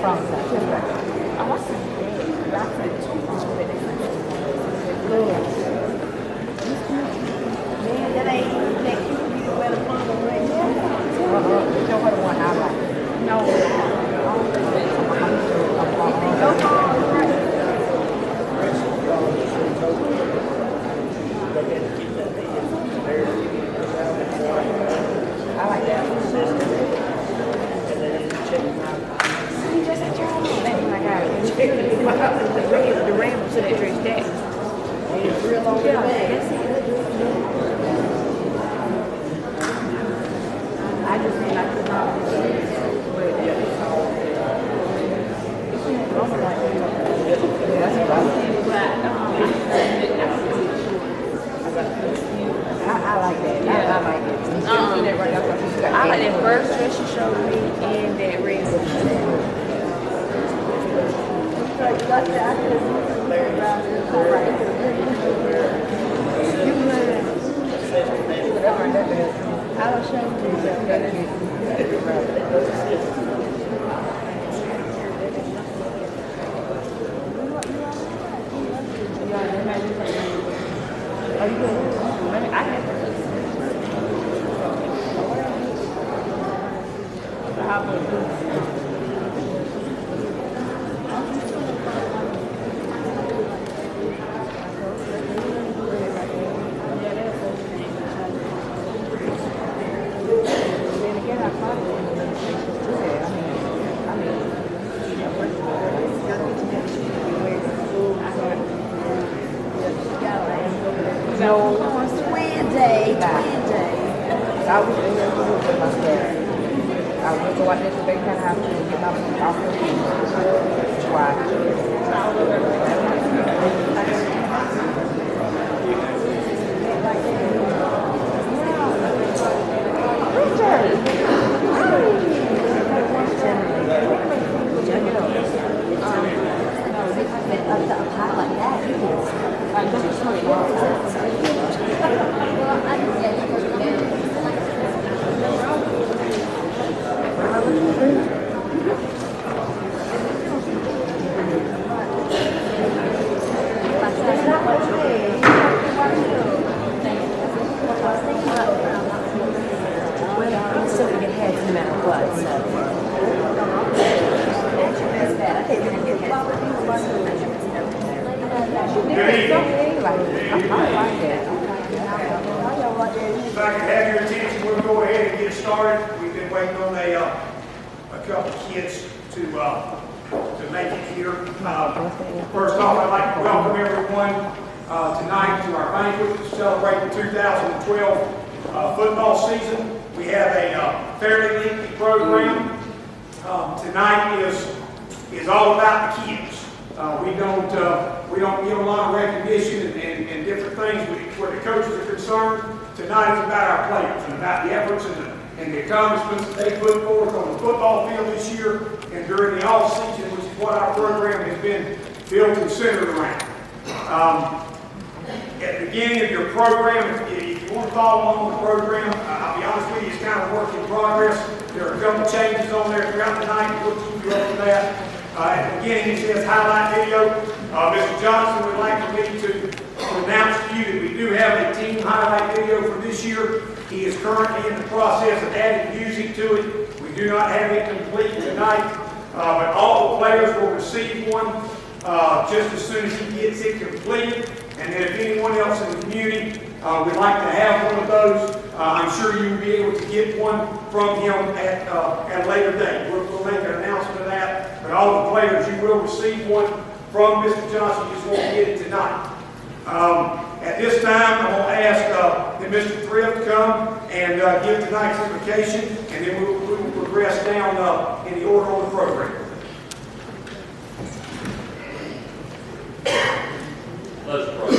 from South Carolina. I want to man, that ain't that cute. You wear the fun right now. You know what the one I like? No. Go home, right? I like that one. You just at your home. I got it. The ramble to that dress jacket. It's real on the back. I just feel like it's not I like that. Yeah. I like it. I like that first dress she showed me and that red one. I'll show you. Are you good? I have I was in there with my dad. I went to watch this big kind of house and get my off the feet. Why? If I could have your attention, we'll go ahead and get started. We've been waiting on a couple of kids to make it here. First off, I'd like to welcome everyone tonight to our banquet to celebrate the 2012 football season. We have a fairly lengthy program. Tonight is all about the kids. We don't give a lot of recognition and different things where the coaches are concerned. Tonight is about our players and about the efforts and the accomplishments that they put forth on the football field this year and during the off season, which is what our program has been built and centered around. At the beginning of your program, if you want to follow along with the program, I'll be honest with you, it's kind of a work in progress. There are a couple of changes on there throughout the night. We'll keep you up to that. At the beginning, it says highlight video. Mr. Johnson would like for me to announce to you that we do have a team highlight video for this year. He is currently in the process of adding music to it. We do not have it complete tonight, but all the players will receive one just as soon as he gets it completed. And then if anyone else in the community would like to have one of those, I'm sure you will be able to get one from him at a later date. We'll make an announcement of that. But all the players, you will receive one from Mr. Johnson. You just won't get it tonight. At this time, I'm going to ask that Mr. Thrift come and give tonight's invocation, and then we will progress down in the order of the program. Let's pray.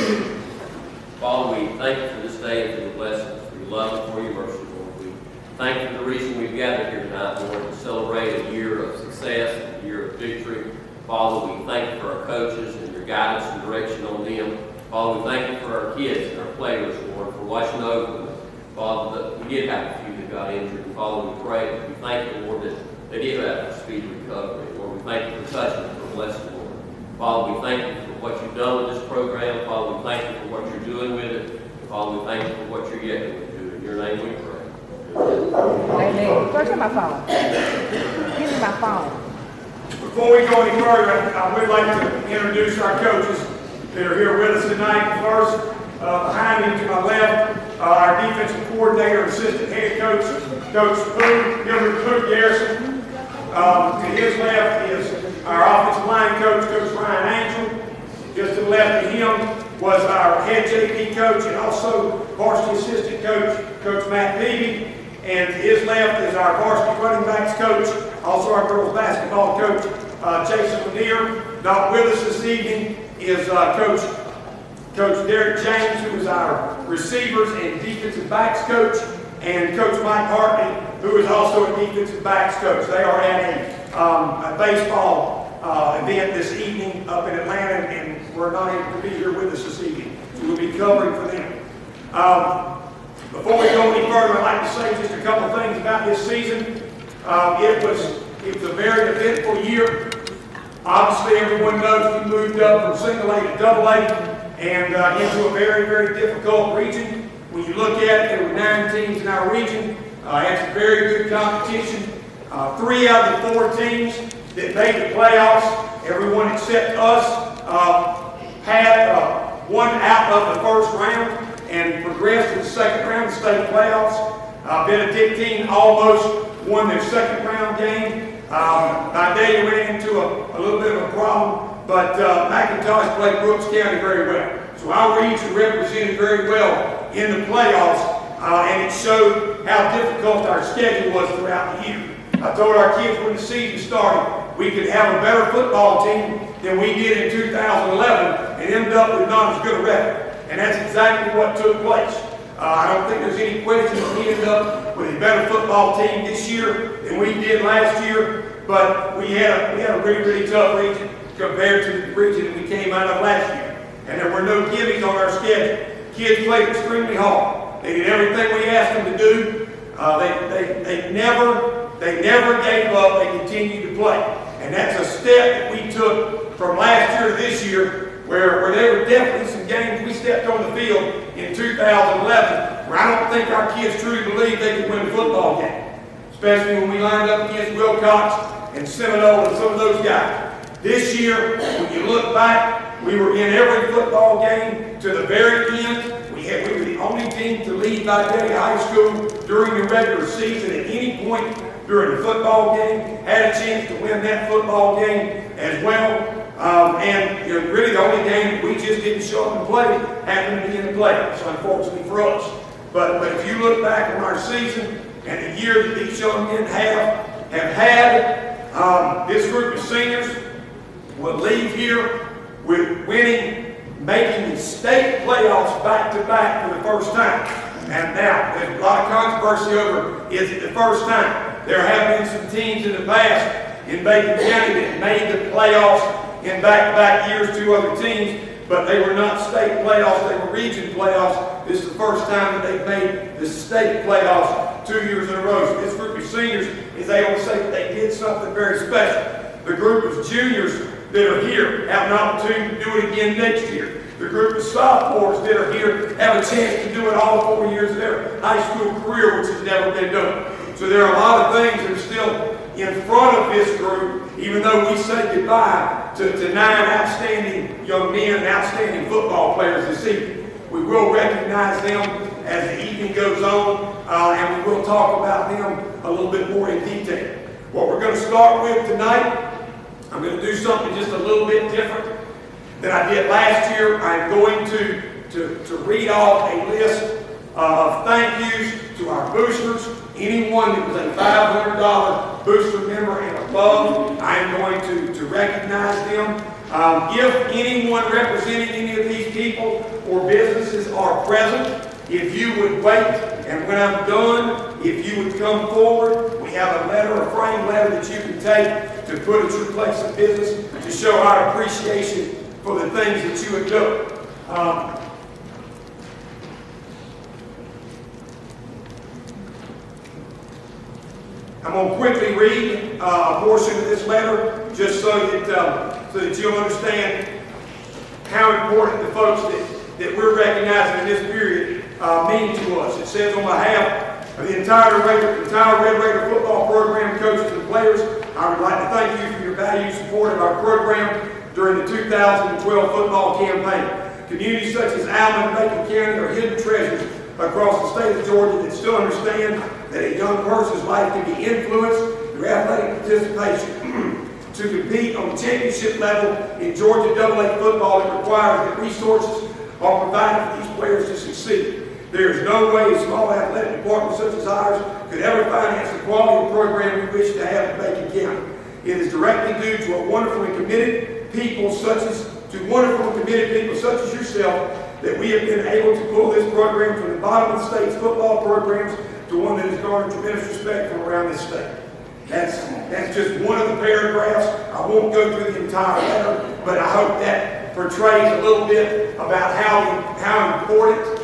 Father, we thank you for this day and for your blessings, for your love and for your mercy, Lord. We thank you for the reason we've gathered here tonight, Lord, to celebrate a year of success, a year of victory. Father, we thank you for our coaches and your guidance and direction on them. Father, we thank you for our kids and our players, Lord, for watching over them. Father, we did have a few that got injured. And Father, we pray, we thank you, Lord, that that he have a speedy recovery. Lord, we thank you for touching and for blessing, Lord. Father, we thank you for what you've done with this program. Father, we thank you for what you're doing with it. Father, we thank you for what you're yet going to do. In your name we pray. Amen. Where's my phone? Give me my phone. Before we go any further, I would like to introduce our coaches that are here with us tonight. First, behind me to my left, our defensive coordinator, assistant head coach, Coach Boo, Coach Garrison. To his left is our offensive line coach, Coach Ryan Angel. Just to the left of him was our head JV coach and also varsity assistant coach, Coach Matt Peavy. And to his left is our varsity running backs coach, also our girls basketball coach, Jason Lanier. Not with us this evening is Coach Derek James, who is our receivers and defensive backs coach, and Coach Mike Hartley, who is also a defensive backs coach. They are at a baseball event this evening up in Atlanta, and we're not able to be here with us this evening, so we'll be covering for them. Before we go any further, I'd like to say just a couple things about this season. It was a very eventful year. Obviously, everyone knows we moved up from single A to double A and into a very, very difficult region. When you look at it, there were 9 teams in our region. Had some very good competition. 3 out of the 4 teams that made the playoffs, everyone except us, had 1 out of the first round and progressed to the second round of the state playoffs. Benedictine almost won their second round game. Vidalia ran into a little bit of a problem, but McIntosh played Brooks County very well. So our region represented very well in the playoffs, and it showed how difficult our schedule was throughout the year. I told our kids when the season started, we could have a better football team than we did in 2011 and end up with not as good a record. And that's exactly what took place. I don't think there's any question that we ended up with a better football team this year than we did last year, but we had a really, really tough region compared to the region that we came out of last year. And there were no gimmies on our schedule. Kids played extremely hard. They did everything we asked them to do. They never gave up. They continued to play. And that's a step that we took from last year to this year, where there were definitely some games we stepped on the field in 2011 where I don't think our kids truly believed they could win a football game, especially when we lined up against Wilcox and Seminole and some of those guys. This year, when you look back, we were in every football game to the very end. We were the only team to lead Vidalia High School during the regular season at any point during the football game, had a chance to win that football game as well. And really the only game that we just didn't show up and play happened to be in the playoffs, unfortunately for us. But if you look back on our season and the year that these young men have had, this group of seniors will leave here with making the state playoffs back-to-back for the first time. And now, there's a lot of controversy over, is it the first time? There have been some teams in the past in Bacon County that made the playoffs in back-to-back years, 2 other teams, but they were not state playoffs, they were region playoffs. This is the first time that they've made the state playoffs 2 years in a row. So this group of seniors is able to say that they did something very special. The group of juniors that are here have an opportunity to do it again next year. The group of sophomores that are here have a chance to do it all 4 years of their high school career, which has never been done. So there are a lot of things that are still in front of this group, even though we say goodbye to 9 outstanding young men and outstanding football players this evening. We will recognize them as the evening goes on, and we will talk about them a little bit more in detail. What we're going to start with tonight, I'm going to do something just a little bit different than I did last year. I'm going to read off a list of thank yous to our boosters. Anyone that was a $500 booster member and above, I am going to recognize them. If anyone representing any of these people or businesses are present, if you would wait, and when I'm done, if you would come forward, we have a letter, a framed letter that you can take to put at your place of business to show our appreciation for the things that you have done. I'm going to quickly read a portion of this letter just so that you'll understand how important the folks that we're recognizing in this period mean to us. It says, on behalf of the entire Red Raider football program, coaches and players, I would like to thank you for your valued support of our program during the 2012 football campaign. Communities such as Allen and Banquet County are hidden treasures across the state of Georgia that still understand that a young person's life can be influenced through athletic participation. To compete on the championship level in Georgia AA football, it requires that resources are provided for these players to succeed. There is no way a small athletic department such as ours could ever finance the quality of program we wish to have in Banquet County. It is directly due to wonderful and committed people such as yourself that we have been able to pull this program from the bottom of the state's football programs to one that has garnered tremendous respect from around this state. That's just one of the paragraphs. I won't go through the entire letter, but I hope that portrays a little bit about how important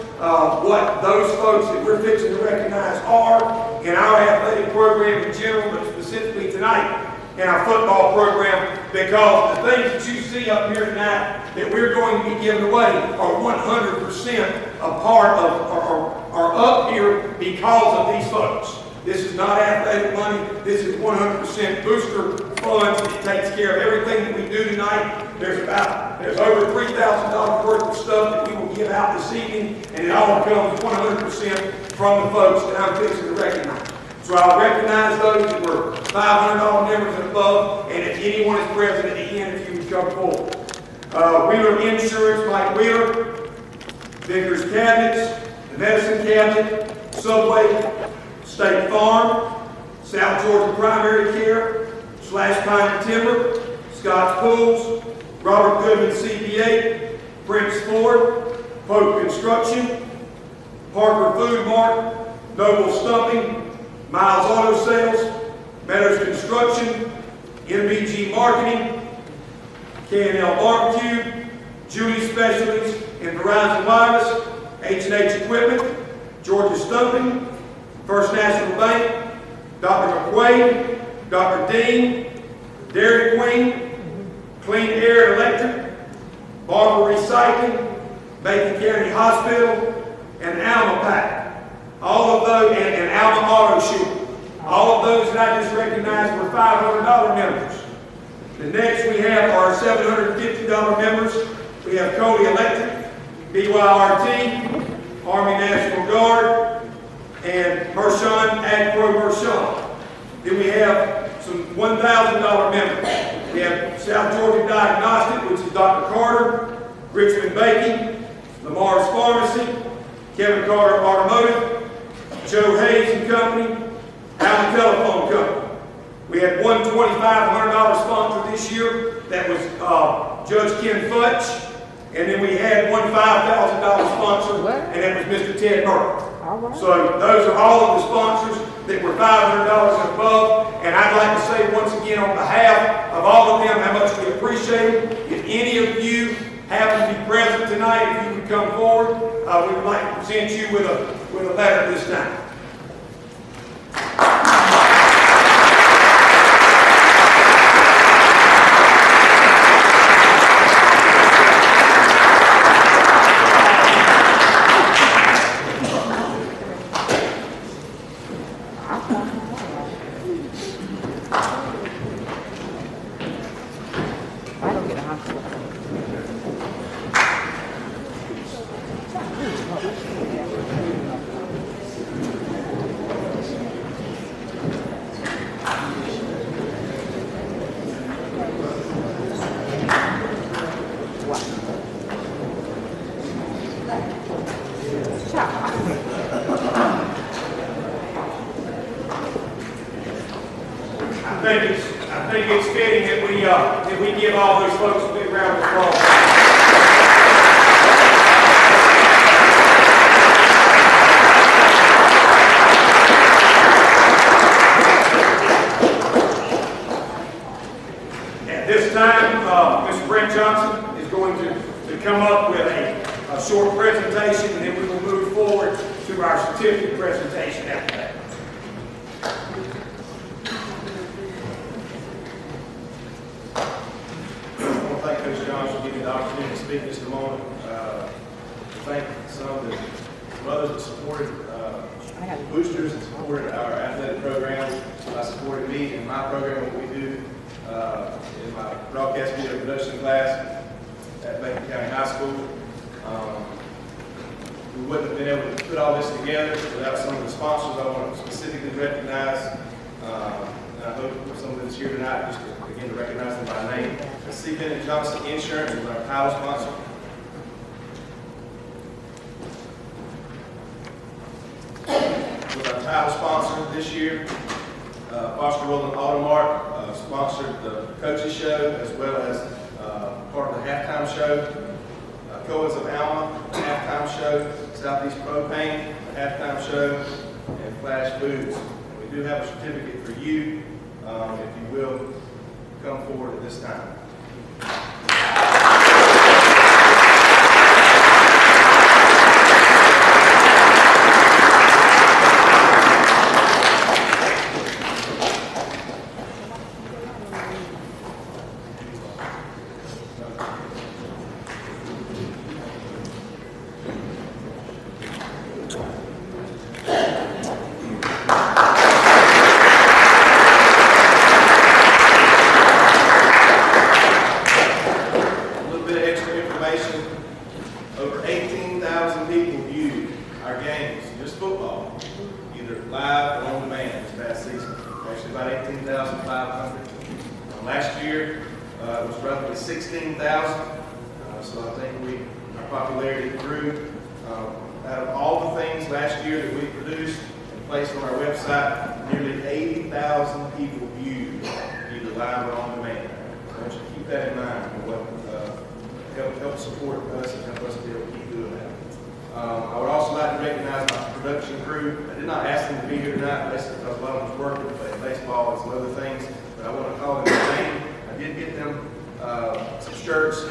what those folks that we're fixing to recognize are in our athletic program in general, but specifically tonight in our football program, because the things that you see up here tonight that we're going to be giving away are 100% a part of, are up here because of these folks. This is not athletic money. This is 100% booster funds. It takes care of everything that we do tonight. There's over $3,000 worth of stuff that we will give out this evening, and it all comes 100% from the folks that I'm fixing to recognize. So I'll recognize those that were $500 members and above, and if anyone is present at the end, if you would come forward. Wheeler Insurance, Mike Wheeler, Vickers Cabinets, the Medicine Cabinet, Subway, State Farm, South Georgia Primary Care, Slash Pine Timber, Scott's Pools, Robert Goodman CPA, Prince Ford, Pope Construction, Parker Food Mart, Noble Stumping, Miles Auto Sales, Meadows Construction, MBG Marketing, K&L Barbecue, Julie Specialties, and Verizon Wireless, H&H Equipment, Georgia Stumping, First National Bank, Dr. McQuaid, Dr. Dean, Dairy Queen, Clean Air and Electric, Barber Recycling, Macon County Hospital, and Alma Pack. All of those, and Alma Auto Shield. All of those that I just recognized were $500 members. The next we have are $750 members. We have Cody Electric, BYRT, Army National Guard, and Mershon, AgPro Mershon. Then we have some $1,000 members. We have South Georgia Diagnostic, which is Dr. Carter, Richmond Baking, Lamar's Pharmacy, Kevin Carter Automotive, Joe Hayes and Company, Allen Telephone Company. We had one $2,500 sponsor this year. That was Judge Ken Futch. And then we had one $5,000 sponsor, and that was Mr. Ted Burke. So those are all of the sponsors that were $500 and above. And I'd like to say once again on behalf of all of them how much we appreciate them. If any of you happen to be present tonight, if you would come forward, we would like to present you with a letter this time. I think it's fitting that we give all those folks a big round of applause. At this time, Mr. Brent Johnson is going to come up with a short presentation, and then we will move forward to our certificate presentation after that. speak just a moment. Thank some of the mothers that supported boosters and supported our athletic programs by supporting me in my program, what we do in my broadcast video production class at Banquet County High School. We wouldn't have been able to put all this together without some of the sponsors I want to specifically recognize. And I hope some of us here tonight, just to, again, to recognize them by name. BRENTJOHNSON Insurance is our title sponsor. Was our title sponsor this year. Foster Roland Automark sponsored the coaches show as well as part of the halftime show. Coeds of Alma, the halftime show. Southeast Propane, the halftime show. And Flash Foods. We do have a certificate for you, if you will come forward at this time. Over 18,000 people viewed our games, just football, either live or on demand this past season. Actually about 18,500. Last year it was roughly 16,000. So I think our popularity grew. Out of all the things last year that we produced and placed on our website, nearly 80,000 people viewed either live or on demand. So I want you to keep that in mind for what help support us and help us be able to keep doing that. I would also like to recognize my production crew. I did not ask them to be here tonight, basically because a lot of them was working, playing baseball and some other things, but I want to call them by name. I did get them some shirts.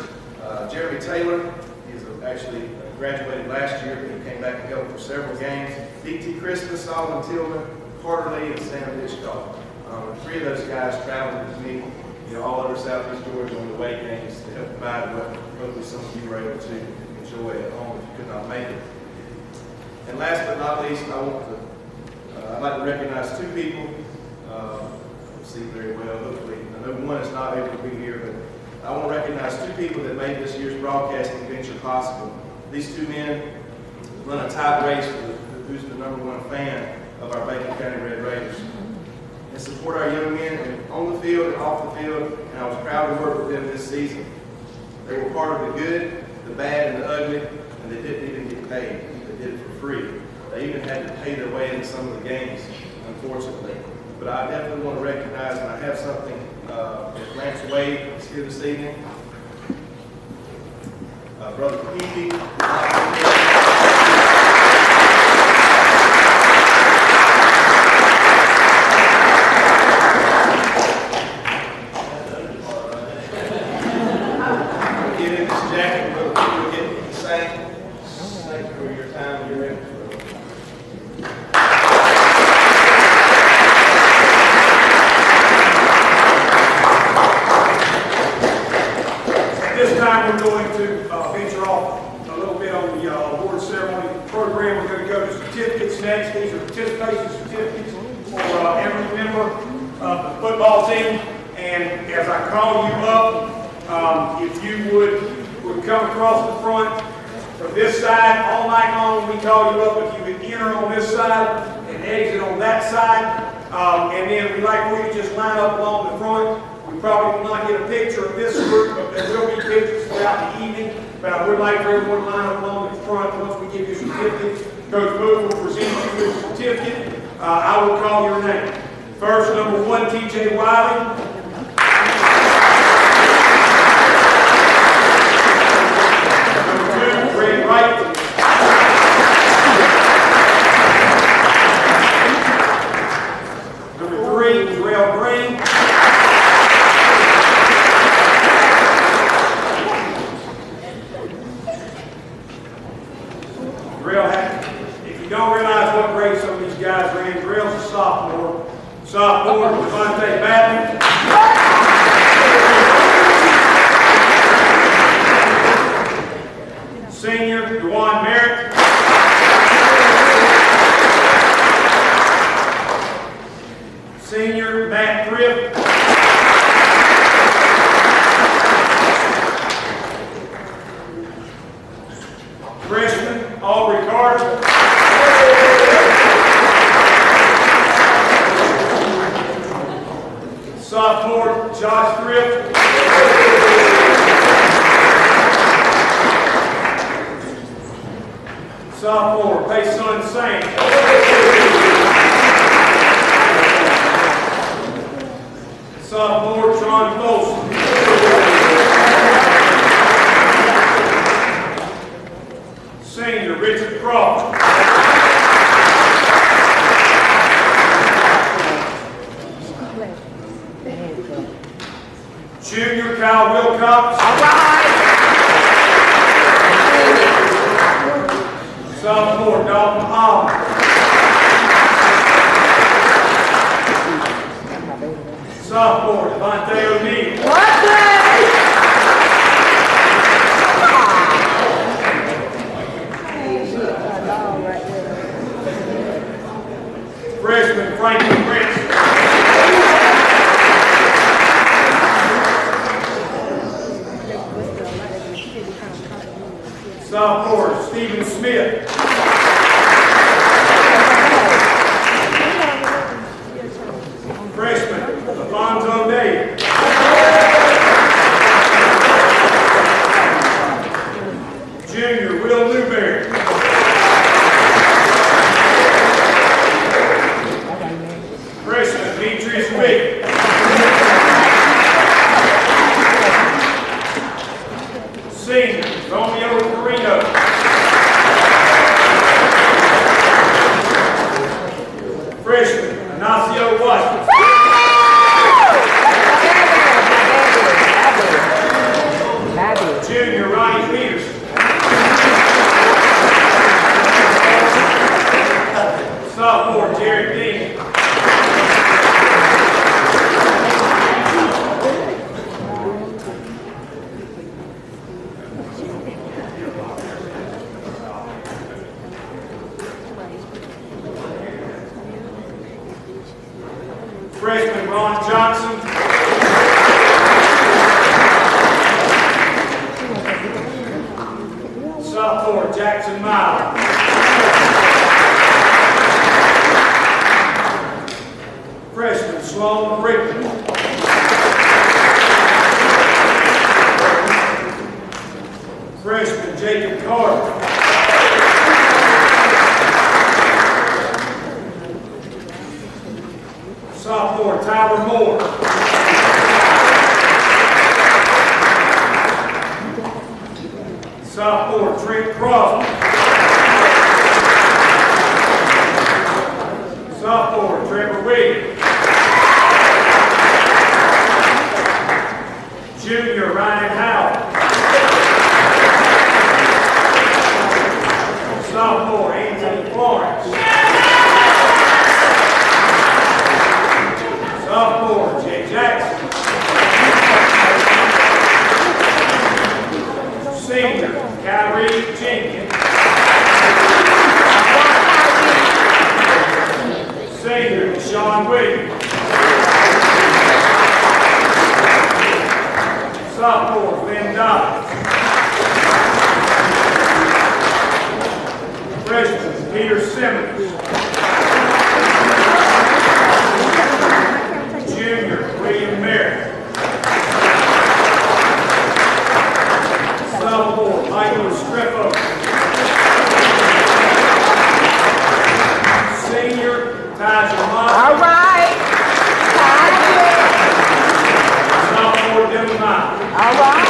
Jeremy Taylor, he's actually graduated last year, but he came back and helped for several games. D.T. Christmas, Solomon Tillman, Carter Lee, and Sam Hitchcock. Three of those guys traveled with me, all over Southeast Georgia on the away games to help provide what hopefully some of you were able to enjoy at home if you could not make it. And last but not least, I'd like to recognize two people. See very well, hopefully. I know one is not able to be here, but I want to recognize two people that made this year's broadcasting venture possible. These two men run a tight race for who's the #1 fan of our Banquet County Red Raiders. And support our young men on the field and off the field, and I was proud to work with them this season. They were part of the good, the bad, and the ugly, and they didn't even get paid. They did it for free. They even had to pay their way into some of the games, unfortunately. But I definitely want to recognize, and I have something, if Lance Wade is here this evening. Brother Peavy. We're going to venture off a little bit on the award ceremony program. We're going to go to certificates next. These are participation certificates for every member of the football team. And as I call you up, if you would come across the front from this side all night long, we call you up. If you would enter on this side and exit on that side. And then we'd like for you to just line up along the front. We probably will not get a picture of this group, but there will be pictures throughout the evening. But I would like for everyone to line up along the front once we give you certificates. Coach Booth will present you with a certificate. I will call your name. First, #1, T.J. Wiley. #2, Greg Wright. #3, Terrell Green. If you don't realize what grade some of these guys are in, Drill's a sophomore. Sophomore, Devontae Batten. Senior Matt Thrift. Freshman Aubrey Carter. Sophomore Josh Thrift. Sophomore Payson Saint. Sophomore John Folsom. Senior Richard Crawford. Junior Kyle Wilcox. All right. Sophomore Dalton Allen. Sophomore Devontae O'Neill. What Freshman Franklin Prince. Sophomore Stephen Smith. Freshman Alfonso Day. Junior Will Newberry. Freshman Demetrius Wick. Senior Romeo Carino. Freshman Ignacio White. Junior Ronnie Peterson. Sophomore Jared Dean. Freshman Ron Johnson. Sophomore Jackson Miles. Freshman Sloan Rickman. Freshman Jacob Carter. Sophomore Tyler Moore. Sophomore Trent Crosby. Sophomore Trevor Williams. Junior Ryan Howell. Sophomore Anthony Florence. Sophomore Jay Jackson. Senior Kyrie Jenkins. Senior Sean Williams. Sophomore Ben Dobbs. Freshman Peter Simmons. Junior William Merritt. Sophomore Michael Streppo. Senior Tyler Moss. All right. Sophomore Dylan Knight. All right.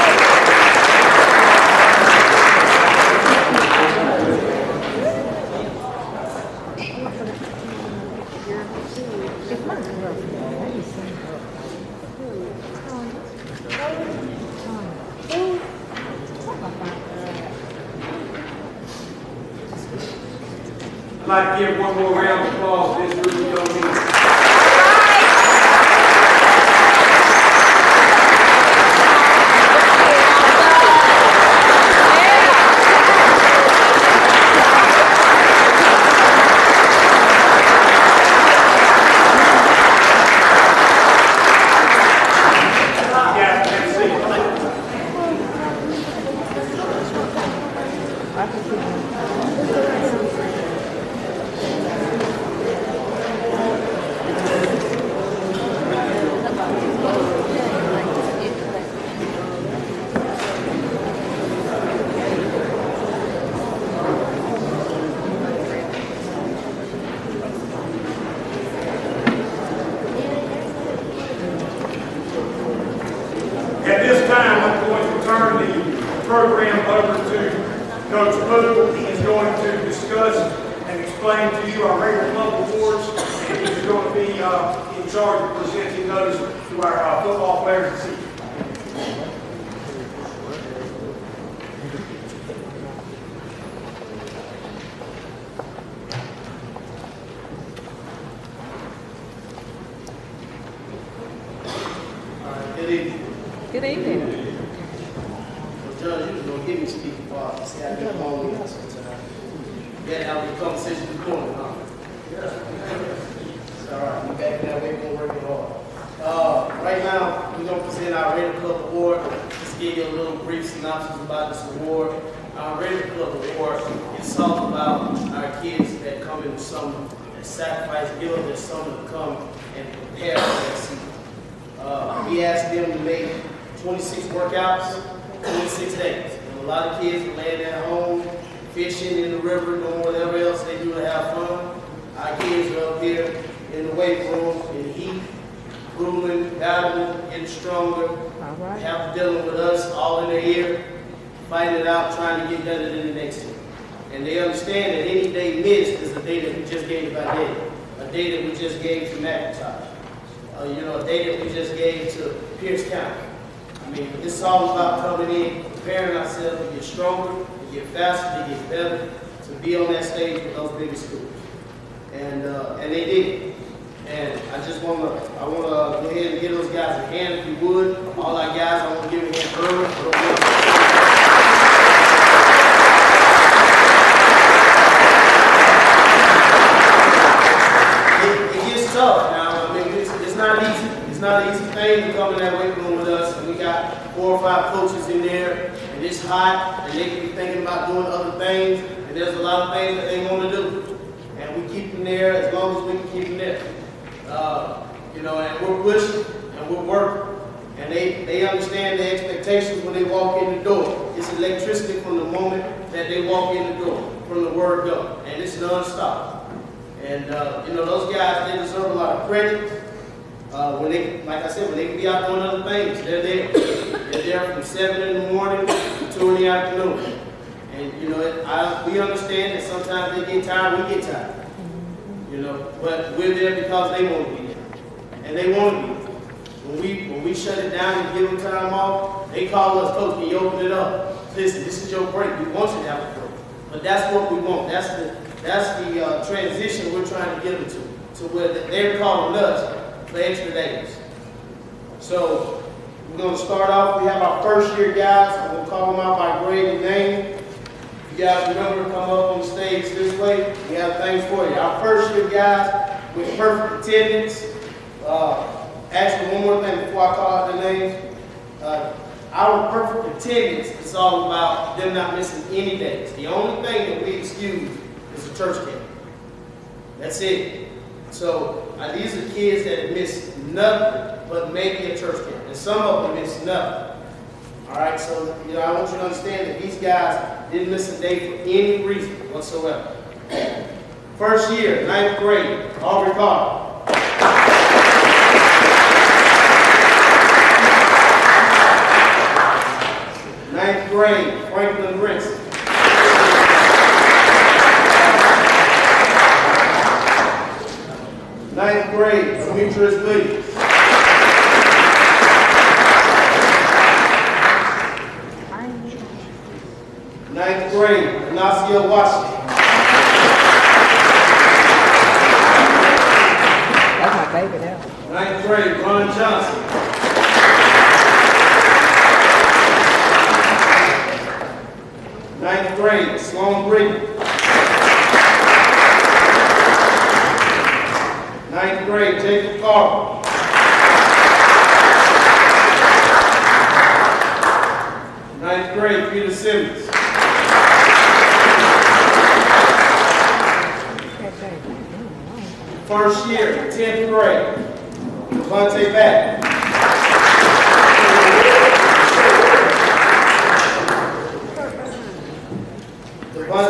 I'd like to give one more round of applause to this group of young people. At this time, I'm going to turn the program over to Coach Booth. He is going to discuss and explain to you our regular club awards, and he's going to be in charge of presenting those to our football players this evening. Good evening. Well, Judge, you was going to give me speaking part. See, I've been lonely sometimes. You had to have a conversation this morning, huh? Yes. It's all right. You back in that way, we're working hard. Right now, we're going to present our Raider Club Award. Just give you a little brief synopsis about this award. Our Raider Club Award is all about our kids that come in the summer, that sacrifice, give up their summer to come and prepare for that season. We asked them to make 26 workouts, 26 days. And a lot of kids are laying at home, fishing in the river, doing whatever else they do to have fun. Our kids are up here in the weight room, in the heat, grueling, battling, getting stronger, have dealing with us all in their ear, fighting it out, trying to get better than the next team. And they understand that any day missed is a day that we just gave to Banquet, a day that we just gave to McIntosh. A day that we just gave to Pierce County. I mean, it's all about coming in, preparing ourselves to get stronger, to get faster, to get better, to be on that stage with those bigger schools. And they did it. And I want to go ahead and give those guys a hand if you would. All our guys, I want to give them a hand early. It gets tough now. It's not an easy thing to come in that weight room with us, and we got 4 or 5 coaches in there, and it's hot, and they can be thinking about doing other things, and there's a lot of things that they want to do. And we keep them there as long as we can keep them there. And we're pushing, and we're working, and they understand the expectations when they walk in the door. It's electricity from the moment that they walk in the door, from the word go, and it's non-stop. And those guys, they deserve a lot of credit. When they can be out doing other things, they're there. They're there from 7 in the morning to 2 in the afternoon. And we understand that sometimes they get tired, we get tired. But we're there because they want to be there, and they want to be there. When we shut it down and give them time off, they call us, Coach, can you open it up? Listen, this is your break. We want you to have a break. But that's what we want. That's the transition we're trying to get them to where they're calling us for extra days. So we're going to start off. We have our first year guys. I'm going to call them out by grade and name. If you guys remember to come up on the stage this way, we have things for you. Our first year guys with perfect attendance. Actually, one more thing before I call out the names. Our perfect attendance is all about them not missing any days. The only thing that we excuse is a church camp. That's it. So these are kids that have missed nothing but maybe a church camp. And some of them missed nothing. All right, so I want you to understand that these guys didn't miss a day for any reason whatsoever. First year, 9th grade, Aubrey Carter. 9th grade, Franklin Brinson. 9th grade, Demetrius Williams. 9th grade, Ignacio Washington. That's my baby now. 9th grade, Ron Johnson. 9th grade, Sloan Brigham. 9th grade, Jacob Carter. 9th grade, Peter Simmons. 1st year, 10th grade, Devontae Back. 9th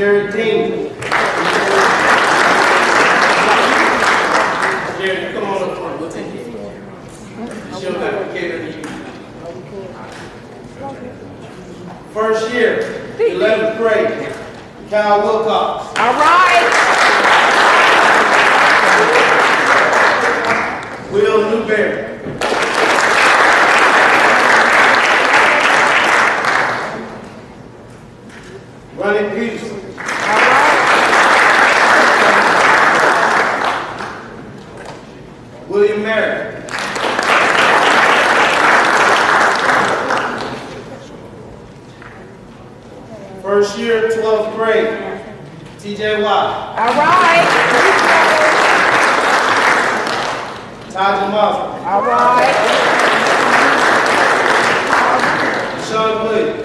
Jared Dean. Jared, come on up front. We'll take you. She'll have to cater to you. First year, 11th grade, Kyle Wilcox. All right. Will Newberry. Ronnie Peterson. William Merrick. First year, 12th grade, TJ Watt. All right. Taj Mazza. All right. Sean Williams.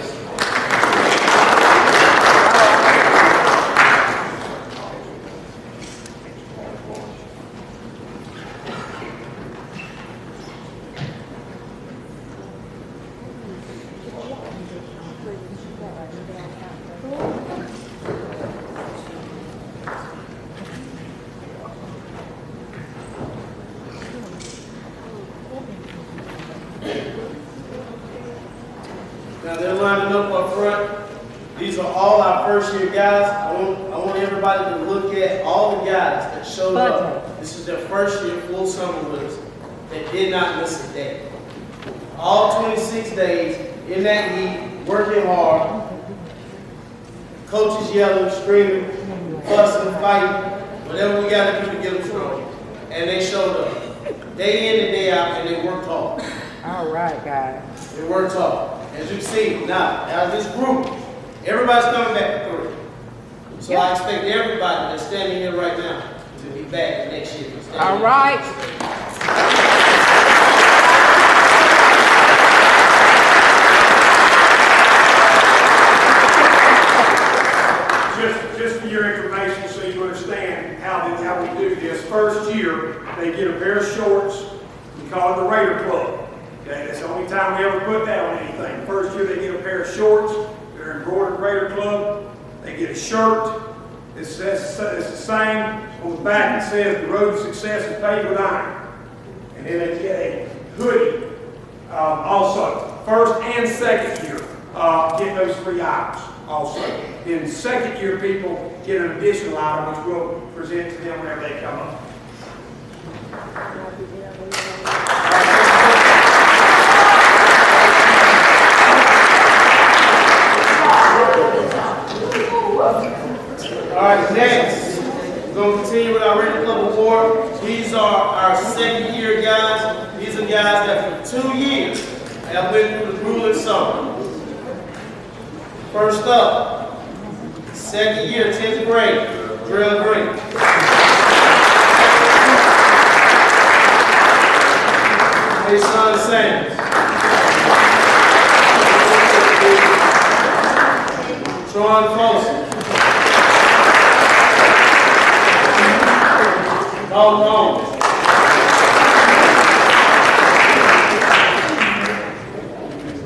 Now they're lining up front. These are all our first year guys. I want everybody to look at all the guys that showed up. This is their first year full summer with us. That did not miss a day. All 26 days in that heat, working hard. Coaches yelling, screaming, fussing, fighting, whatever we got to do to get them strong. And they showed up. Day in and day out, and they worked hard. All right, guys. They worked hard. As you see, now, as this group, everybody's coming back to 3. So I expect everybody that's standing here right now to be back next year. All right. Just for your information, so you understand how we do this. First year, they get a pair of shorts. We call it the Raider Club. Okay, that's the only time we ever put that on anything. First year, they get a pair of shorts. They're embroidered Raider Club. They get a shirt. It's the same. On the back, it says the road to success is paved with iron. And then they get a hoodie. Also, first and second year, get those 3 items also. Then second year people get an additional item which we'll present to them whenever they come up. All right, next, we're going to continue with our Raider Club Award. These are our second year guys. These are guys that for 2 years have been through the grueling summer. First up, second year, 10th grade, Drell Green. Mason Sanders. Tron Folsom. Paul Combs.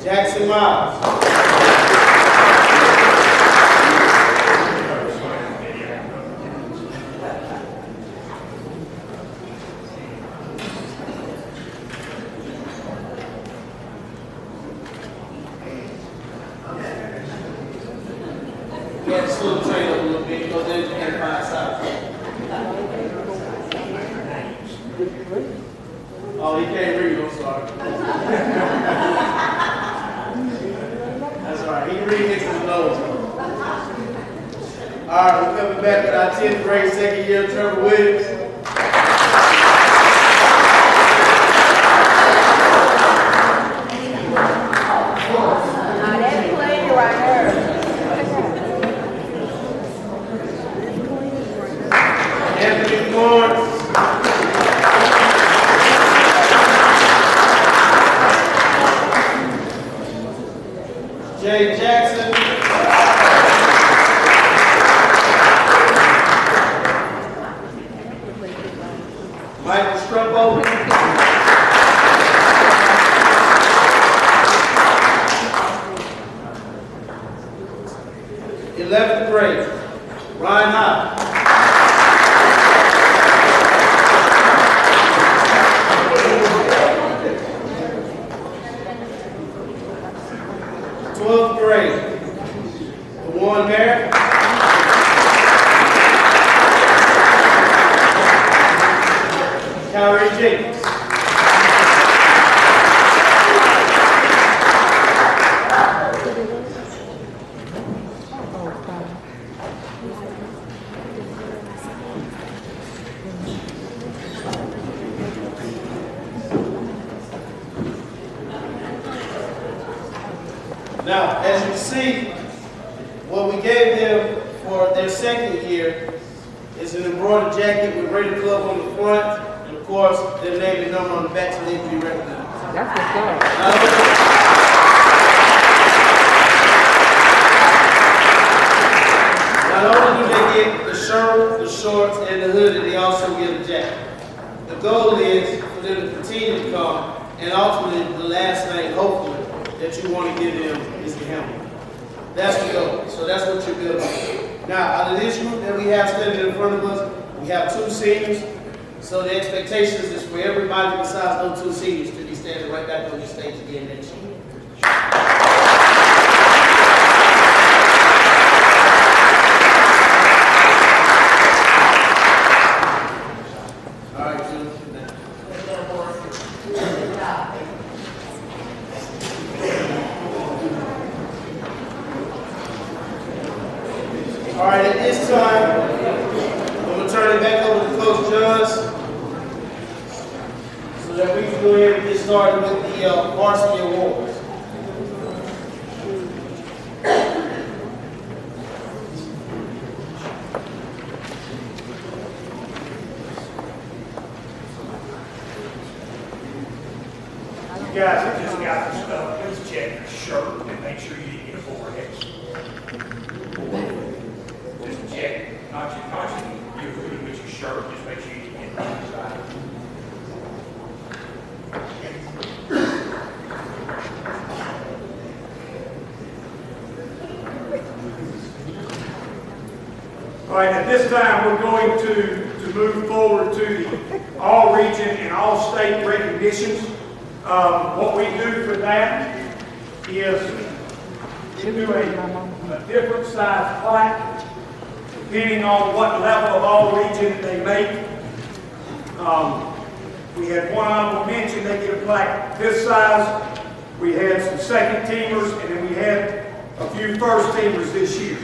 Jackson Miles. Yeah, just slow the train up a little bit because then you can't find size. Oh, he can't read, I'm sorry. That's all right, he can read next to the nose. All right, we're coming back with our 10th grade second year, Trevor Williams. That's clean right here. Anthony Lawrence. Jay Jackson. Michael Strumpo. '11th grade, Ryan High. Grade. Warren Merritt. Kyrie Jenkins. Now, as you can see, what we gave them for their second year is an embroidered jacket with Raider Club on the front, and of course, their name and number on the back so they can be recognized. That's what's up. Not only do they get the shirt, the shorts, and the hoodie, they also get a jacket. The goal is for them to continue to come, and ultimately, the last thing, hopefully, that you want to give them is the helmet. That's the goal. So that's what you're building. Now, out of this group that we have standing in front of us, we have 2 seniors. So the expectations is for everybody besides those 2 seniors to be standing right back on your stage again next year. All right, Jim. All right, at this time, I'm going to turn it back over to Coach Johns so that we can go ahead and get started with the varsity awards. You guys have just got your stuff. Please check your shirt and make sure you didn't get a forehead. Just check, not your hoodie, but your shirt. Just make sure you didn't get it inside. All right, at this time we're going to move forward to the all-region and all-state recognitions. What we do for that is we do a different size plaque depending on what level of all-region they make. We had one honorable mention, they get a plaque this size. We had some second teamers, and then we had a few first teamers this year.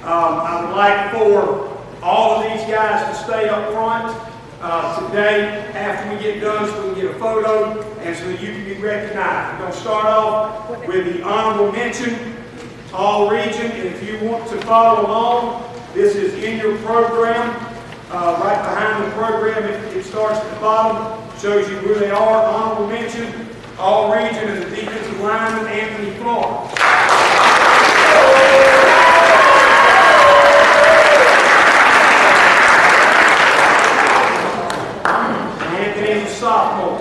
I would like for all of these guys to stay up front today after we get done so we can get a photo and so that you can be recognized. We're going to start off with the honorable mention, all region, and if you want to follow along, this is in your program. Right behind the program, it starts at the bottom, shows you who they are. Honorable mention, all region is the defensive lineman, Anthony Florence. Anthony's a sophomore.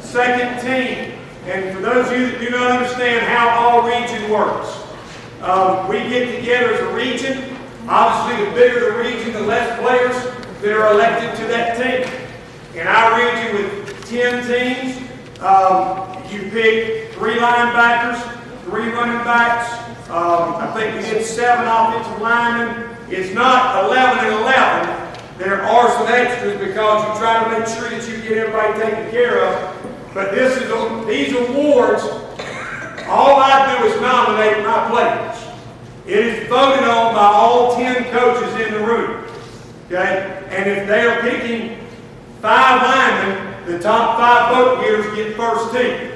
Second team. And for those of you that do not understand how all region works, we get together as a region. Obviously, the bigger the region, the less players that are elected to that team. In our region with 10 teams, you pick 3 linebackers, 3 running backs. I think we did 7 offensive linemen. It's not 11 and 11. There are some extras because you try to make sure that you get everybody taken care of. But these awards, all I do is nominate my players. It is voted on by all 10 coaches in the room. Okay? And if they are picking 5 linemen, the top 5 vote getters get first team.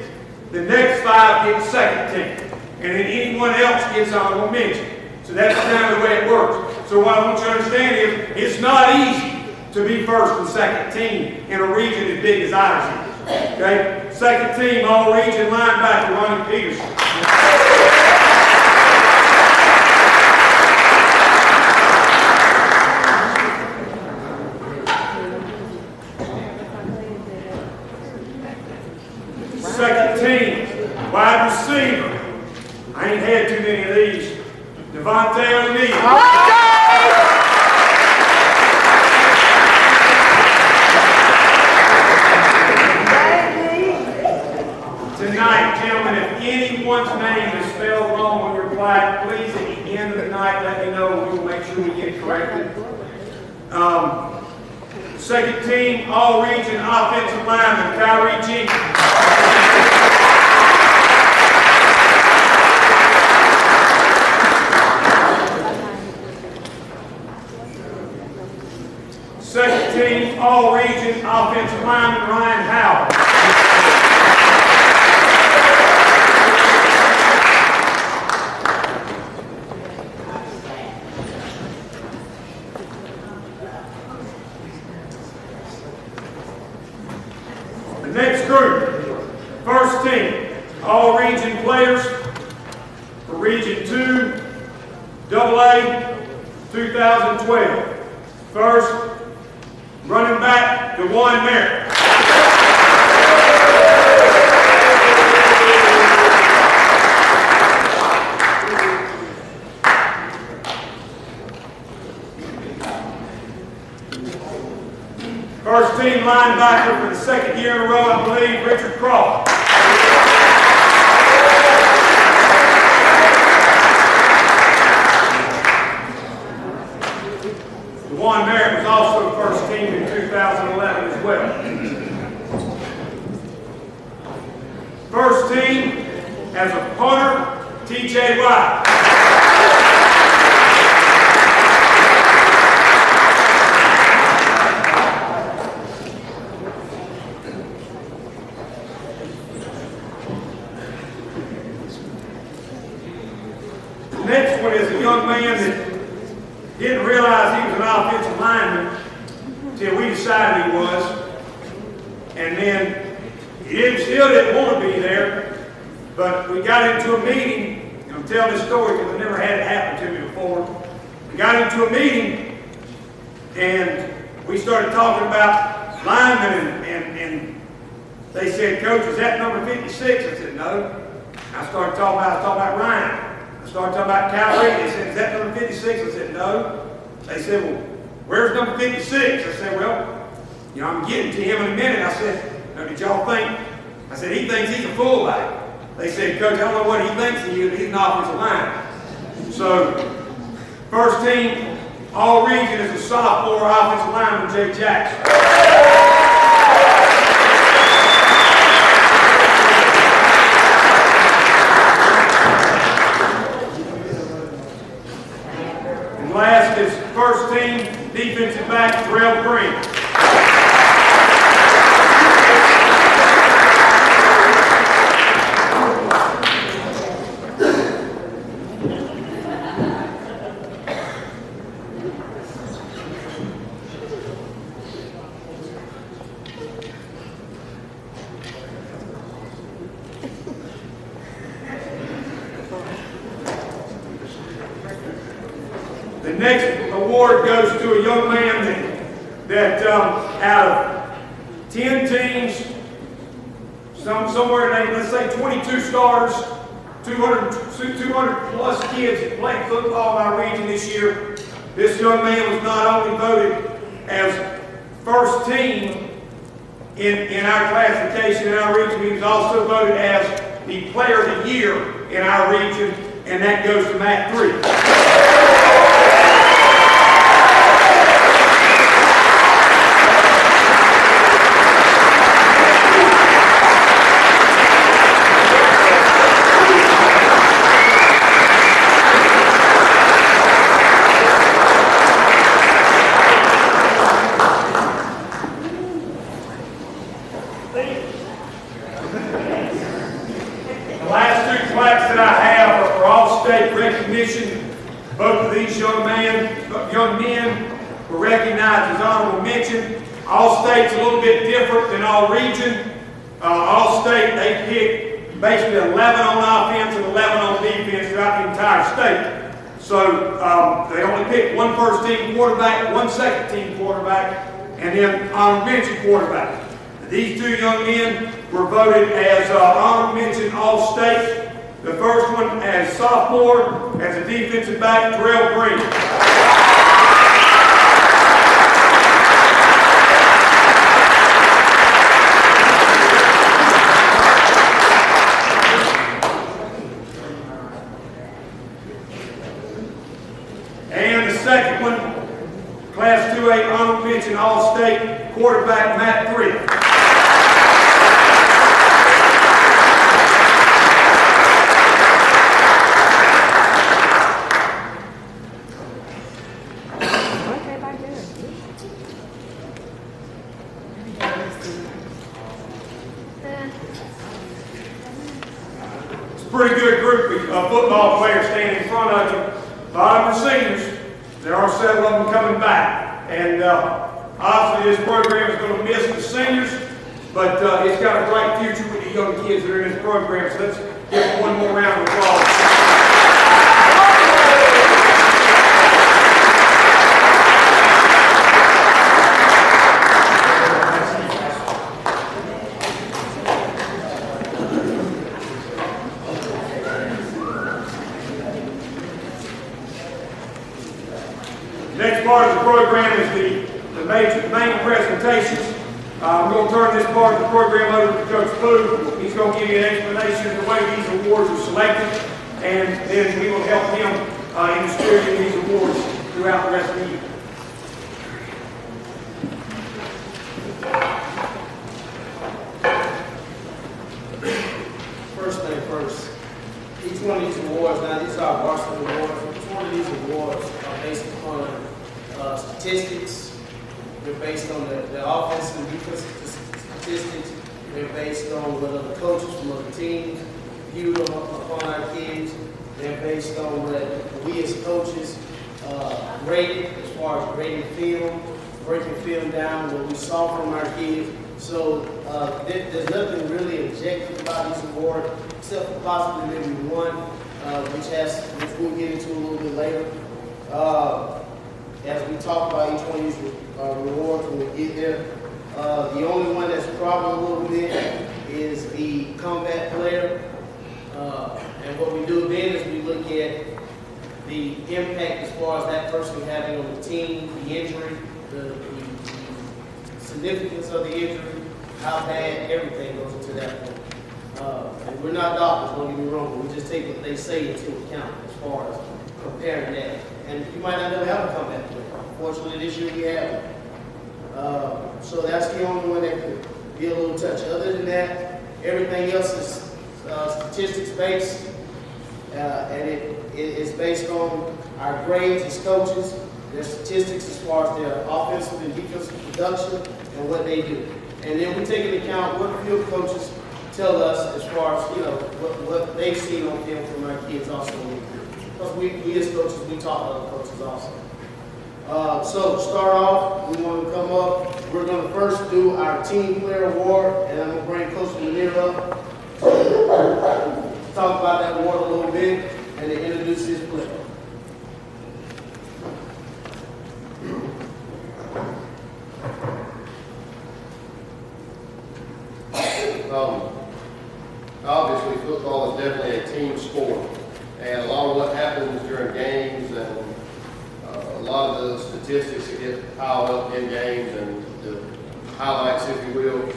The next 5 get second team. And then anyone else gets honorable mention. So that's kind of the way it works. So what I want you to understand is it's not easy to be first and second team in a region as big as ours is. Okay? Second team, all region linebacker, Ronnie Peterson. Wide receiver. I ain't had too many of these. Devontae O'Neal. Tonight, gentlemen, if anyone's name is spelled wrong on your plaque, please at the end of the night let me know. We'll make sure we get it corrected. Second team, all-region offensive lineman, Kyrie Jenkins. Second team, all-region offensive lineman, Ryan Howard. The next group, first team, all-region players for Region 2, AA, 2012. First, running back, DeJuan Merritt. First team linebacker for the second year in a row, I believe, Richard Crawford. DeJuan Merritt was also first team in 2011 as well. First team as a punter, T.J. White. The next one is a young man that didn't realize he was an offensive lineman until we decided he was. And then he still didn't want to be there, but we got into a meeting, and I'm telling this story because I never had it happen to me before. We got into a meeting, and we started talking about linemen, and they said, "Coach, is that number 56? I said, "No." I started talking about Ryan. I started talking about Calvary. They said, "Is that number 56? I said, "No." They said, "Well, where's number 56? I said, "Well, you know, I'm getting to him in a minute." I said, "Now, did y'all think?" I said, "He thinks he's a fullback." They said, "Coach, I don't know what he thinks he is, but he's an offensive lineman." So, first team, all region is a sophomore offensive lineman, Jay Jackson. Last is first team defensive back, Terrell Green. The next award goes to a young man that out of 10 teams, somewhere, let's say 22 starters, 200 plus kids that played football in our region this year. This young man was not only voted as first team in our classification in our region, he was also voted as the player of the year in our region, and that goes to Matt 3. The last two plaques that I have are for all-state recognition. Both of these young men were recognized as honorable mention. All-state's a little bit different than all-region. All-state, they pick basically 11 on offense and 11 on defense throughout the entire state. So they only pick one first-team quarterback, one second-team quarterback, and then honorable mention quarterback. These two young men were voted as honorable mention All-State. The first one as sophomore, as a defensive back, Terrell Green. And the second one, Class 2A honorable mention All-State, quarterback Matt Frick. Pretty good group of football players standing in front of you. 5 are seniors. There are several of them coming back. And obviously this program is going to miss the seniors, but it's got a bright future with the young kids that are in this program. So let's give them one more round of applause. Next part of the program is the main presentations. We're going to turn this part of the program over to Coach Boo. He's going to give you an explanation of the way these awards are selected, and then we will help him in distributing these awards throughout the rest of the year. First thing first, each one of these awards, now these are varsity awards, each one of these awards are based upon statistics. They're based on the offensive and defensive statistics. They're based on what other coaches from other teams viewed upon our kids. They're based on what we as coaches rated as far as grading film, breaking film down, what we saw from our kids. So there's nothing really objective about this award, except for possibly maybe one, which we'll get into a little bit later. As we talk about each one of these rewards when we get there, the only one that's probably a little bit is the comeback player. And what we do then is we look at the impact as far as that person having on the team, the injury, the significance of the injury, how bad, everything goes into that point. And we're not doctors, don't get me wrong, but we just take what they say into account as far as comparing that. And you might not ever have a comeback player. Fortunately, this year we have one. So that's the only one that could be a little touch. Other than that, everything else is statistics based, and it is based on our grades as coaches, their statistics as far as their offensive and defensive production and what they do. And then we take into account what the field coaches tell us as far as what they've seen on film from our kids also. Because we as coaches, we talk to other coaches also. So to start off, we want to come up. We're going to first do our team player award, and I'm going to bring Coach Lanier up to talk about that award a little bit and to introduce his player. Obviously, football is definitely a team sport, and a lot of what happens during games and a lot of the statistics that get piled up in games and the highlights, if you will,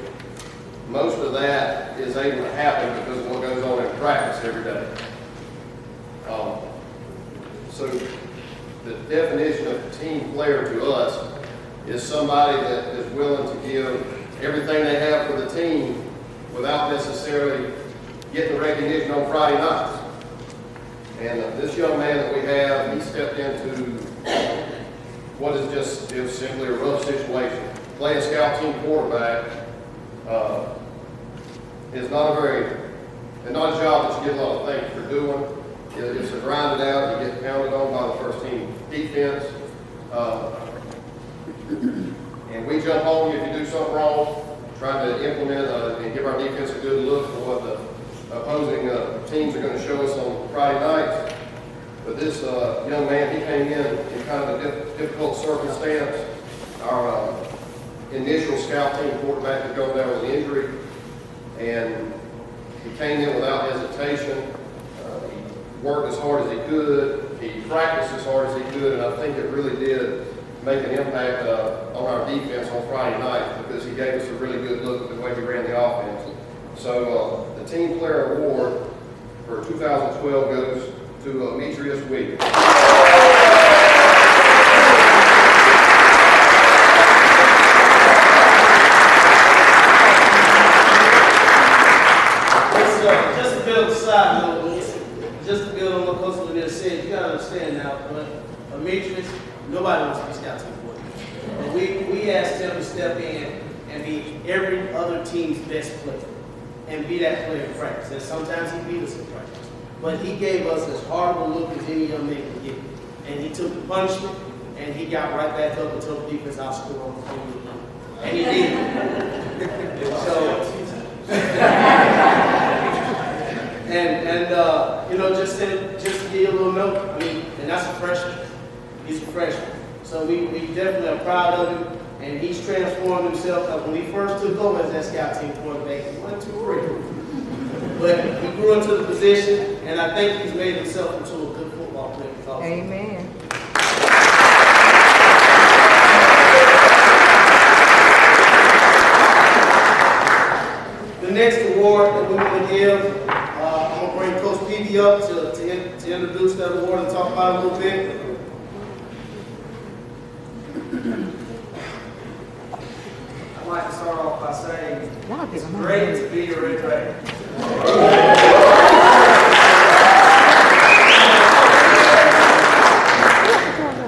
most of that is able to happen because of what goes on in practice every day. So the definition of a team player to us is somebody that is willing to give everything they have for the team without necessarily getting the recognition on Friday nights. And this young man that we have, he stepped into what is just simply a rough situation. Playing scout team quarterback is not a job that you get a lot of thanks for doing. It's a grind it out. You get pounded on by the first team defense. And we jump on you if you do something wrong, trying to implement and give our defense a good look for what the opposing teams are going to show us on Friday nights. But this young man, he came in kind of a difficult circumstance. initial scout team quarterback to go down with injury, and he came in without hesitation. He worked as hard as he could. He practiced as hard as he could, and I think it really did make an impact on our defense on Friday night, because he gave us a really good look at the way we ran the offense. So the Team Player Award for 2012 goes to Demetrius Williams. Just to build a side note, just to build on what Coach Lanier said, you gotta understand now, but Demetrius, nobody wants to be scout team quarterback. We asked him to step in and be every other team's best player and be that player in practice. And sometimes he beat us in practice. But he gave us as hard of a look as any young man could get. And he took the punishment, and he got right back up and told the defense, I'll score on the phone. And he did. So, you know, just to give you a little note, I mean, and that's a freshman. He's a freshman. So we definitely are proud of him, and he's transformed himself. When he first took over as that scout team quarterback, 1, 2, 3. But he grew into the position, and I think he's made himself into a good football player. Amen. The next award that we're going to give, I'm going to bring Coach Peavy up to introduce that award and talk about it a little bit. I'd like to start off by saying it's great to be a Red Raider.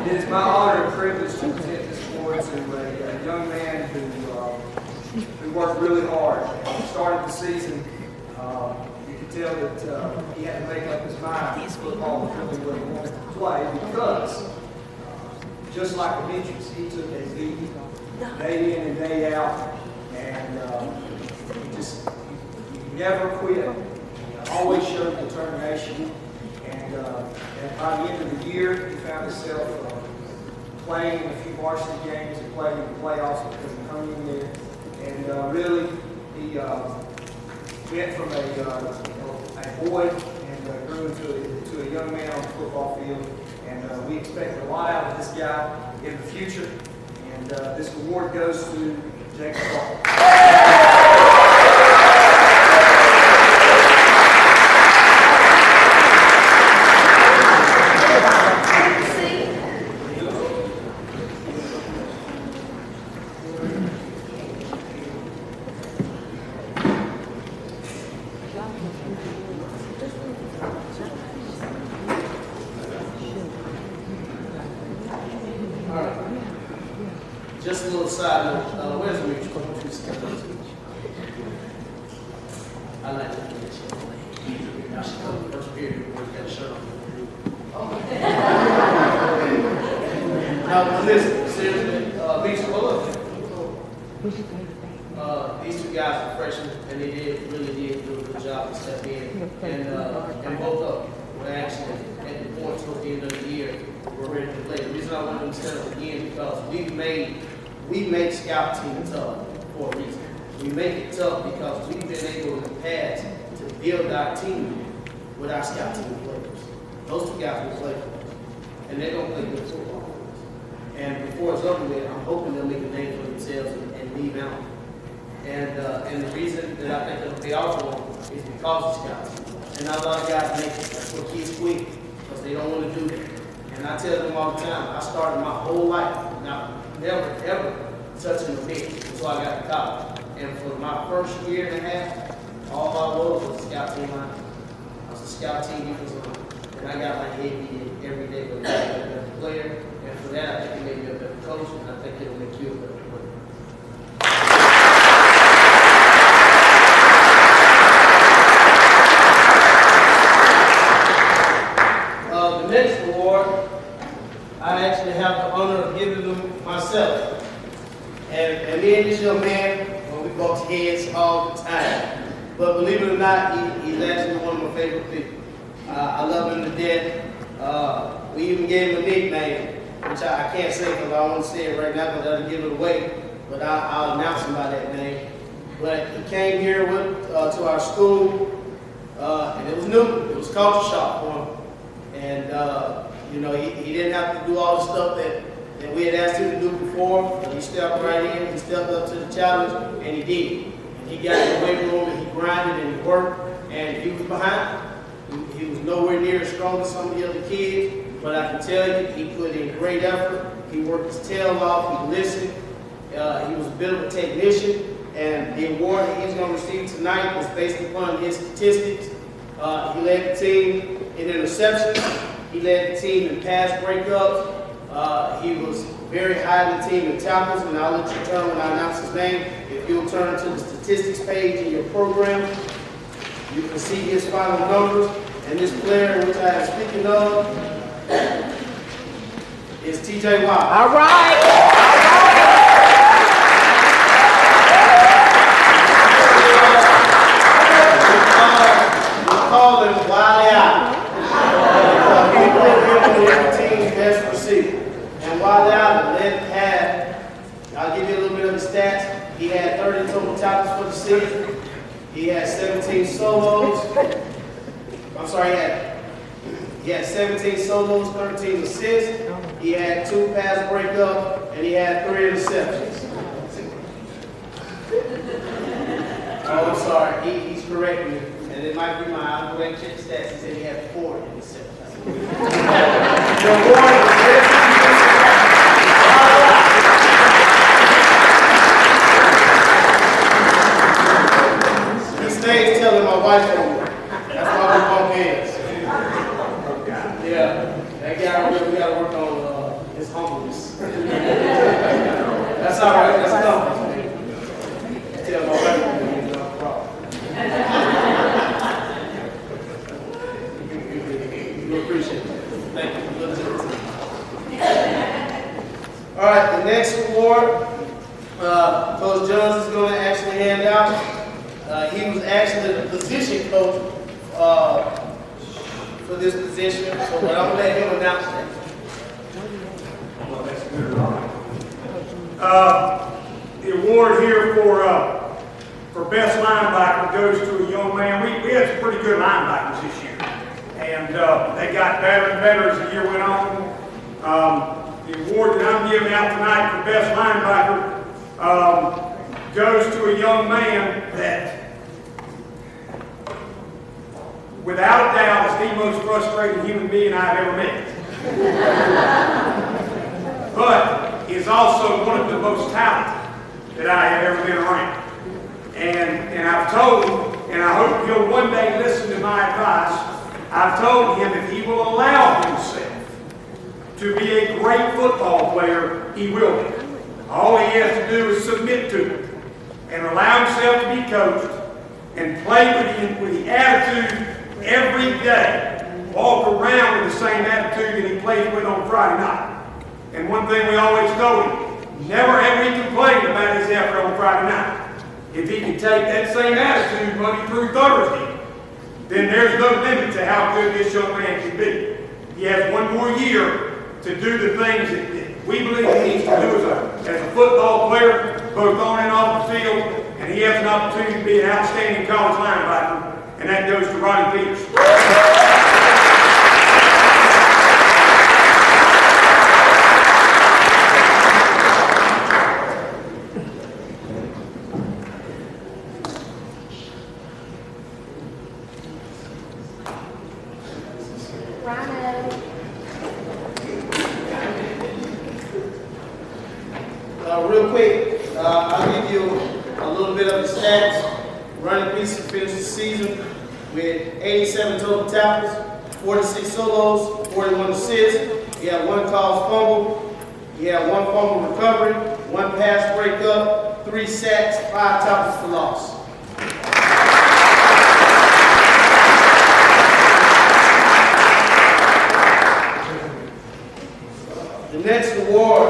It is my honor and privilege to present this award to a young man who worked really hard. At the start of the season, you could tell that he had to make up his mind that football was really what he wanted to play, because just like Demetrius, he took a beating day in and day out, and he never quit. He always showed determination, and by the end of the year, he found himself playing a few varsity games and playing in the playoffs because he hung in there. And really, he went from a boy and grew into a young man on the football field. And we expect a lot out of this guy in the future. And this award goes to Jacob Hall. Just a little side note, where's the mutual? I like to get shirt. Now she comes first period, we got a shirt on. Now listen, seriously, these two guys are freshmen, and they really did do a good job to step in. And both of them were actually at the point toward the end of the year we're ready to play. The reason I want them to step up again because we make scout team tough for a reason. We make it tough because we've been able in the past to build our team with our scout team players. Those two guys will play for us, and they're gonna play good football for us. And before it's over with, I'm hoping they'll make a name for themselves and leave out. And the reason that I think they'll pay off for them is because of scouts. And not a lot of guys make it. That's what kids quit, because they don't want to do it. And I tell them all the time, I started my whole life never ever touching a bench until I got to college. And for my first year and a half, all I was a scout team line. I was a scout team defensive line. And I got my head beat every day with a better player. And for that, I think it made me a better coach, and I think it'll make you a better player. The next award, I actually have the honor of giving them myself. And me and this young man, we butt heads all the time. But believe it or not, he's actually one of my favorite people. I love him to death. We even gave him a nickname, which I can't say because I don't want to say it right now because that'll give it away. but I'll announce him by that name. But he came here to our school, and it was new. It was culture shock for him. And, he didn't have to do all the stuff that we had asked him to do before. But he stepped right in, he stepped up to the challenge, and he did. And he got in the weight room, and he grinded, and he worked, and he was behind. He was nowhere near as strong as some of the other kids, but I can tell you, he put in great effort. He worked his tail off, he listened. He was a bit of a technician, and the award that he's going to receive tonight is based upon his statistics. He led the team in interceptions. He led the team in pass breakups. He was very high in the team in tackles, and I'll let you turn when I announce his name. If you'll turn to the statistics page in your program, you can see his final numbers. And this player, which I am speaking of, is TJ Watt. All right. We call him Wiley Out. We put him in the team's best receiver. And Wiley Out led half. I'll give you a little bit of the stats. He had 30 total tackles for the season. He had 17 solos. I'm sorry, he had 17 solos, 13 assists. He had 2 pass breakups, and he had 3 interceptions. Oh, I'm sorry. He's correcting me. And it might be my, I'll go ahead and check the stats. He said he had 4 interceptions. He stays telling my wife that. That's why we bump heads. Yeah, that guy we gotta work on his humbleness. That's all right. That's enough. Tell my wife no problem. We appreciate it. Thank you. All right, the next award, Coach Jones is going to actually hand out. He was actually the position coach for this position, so I'm going to let him announce that. The award here for best linebacker goes to a young man. We had some pretty good linebackers this year, and they got better and better as the year went on. The award that I'm giving out tonight for best linebacker goes to a young man that, without a doubt, is the most frustrating human being I've ever met. But is also one of the most talented that I have ever been around. And I've told him, and I hope he'll one day listen to my advice, I've told him if he will allow himself to be a great football player, he will be. All he has to do is submit to it and allow himself to be coached and play with the attitude every day. Walk around with the same attitude that he plays with on Friday night. And one thing we always told him, never have we complained about his effort on Friday night. If he can take that same attitude Monday through Thursday, then there's no limit to how good this young man can be. He has one more year to do the things that we believe he needs to do as a football player, both on and off the field, and he has an opportunity to be an outstanding college linebacker, and that goes to Ronnie Peters. Real quick, I'll give you a little bit of the stats. Ronnie Peters finished the season with 87 total tackles, 46 solos, 41 assists. He had 1 caused fumble. He had 1 fumble recovery, 1 pass breakup, 3 sacks, 5 tackles for loss. The next award,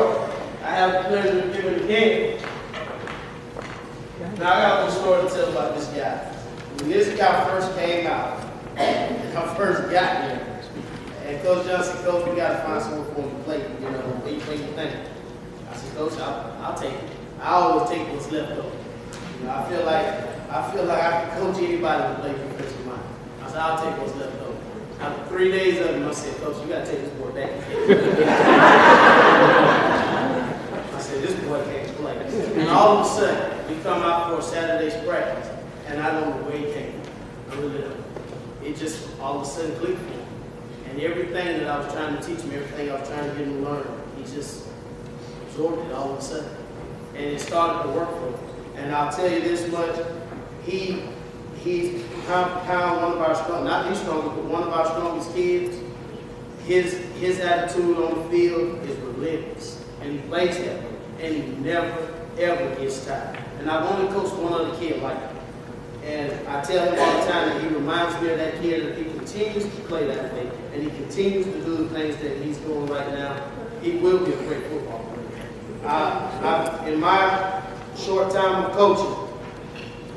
I have the pleasure of giving again. Now I got a little story to tell about this guy. When this guy first came out, and I first got here, and Coach Johnson, Coach, we got to find someone for him to play. You know, what do you think? I said, Coach, I'll take it. I I always take what's left over. You know, I feel like I can coach anybody to play defensive line. I said, I'll take what's left over. After 3 days of him, I said, Coach, you got to take this boy back. I said, this boy can't play. And all of a sudden, we come out for a Saturday's practice, and I don't know where he came from. I really don't. It just all of a sudden clicked for him. And everything that I was trying to teach him, everything I was trying to get him to learn, he just absorbed it all of a sudden. And it started to work for him. And I'll tell you this much, he's pound one of our strongest, not the strongest, but one of our strongest kids. His attitude on the field is relentless. And he plays that way. And he never, ever gets tired. And I've only coached one other kid like that. And I tell him all the time that he reminds me of that kid, that he continues to play that way, and he continues to do the things that he's doing right now, he will be a great football player. In my short time of coaching,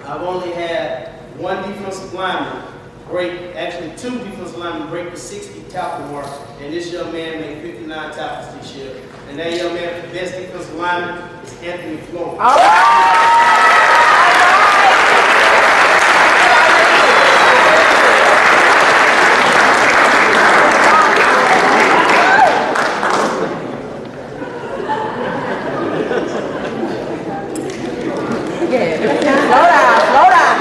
I've only had one defensive lineman break, actually 2 defensive linemen break the 60 tackle mark, and this young man made 59 tackles this year. And that young man, the best defensive lineman, is Anthony Flores. All right. Slow down.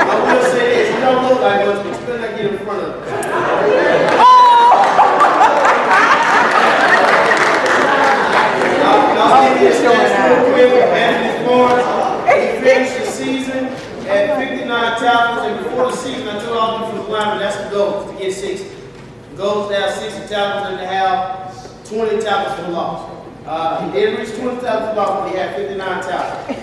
I will say this, you don't look like us, but you better not get in front of us. I'll give you a stats real quick. Anthony Flores, he finished the season at 59 tackles, and before the season, I told all defensive linemen that's the goal, to get 60. The goal is to have 60 tackles and to have 20 tackles for loss. He did reach 20 tackles for loss, but he had 59 tackles.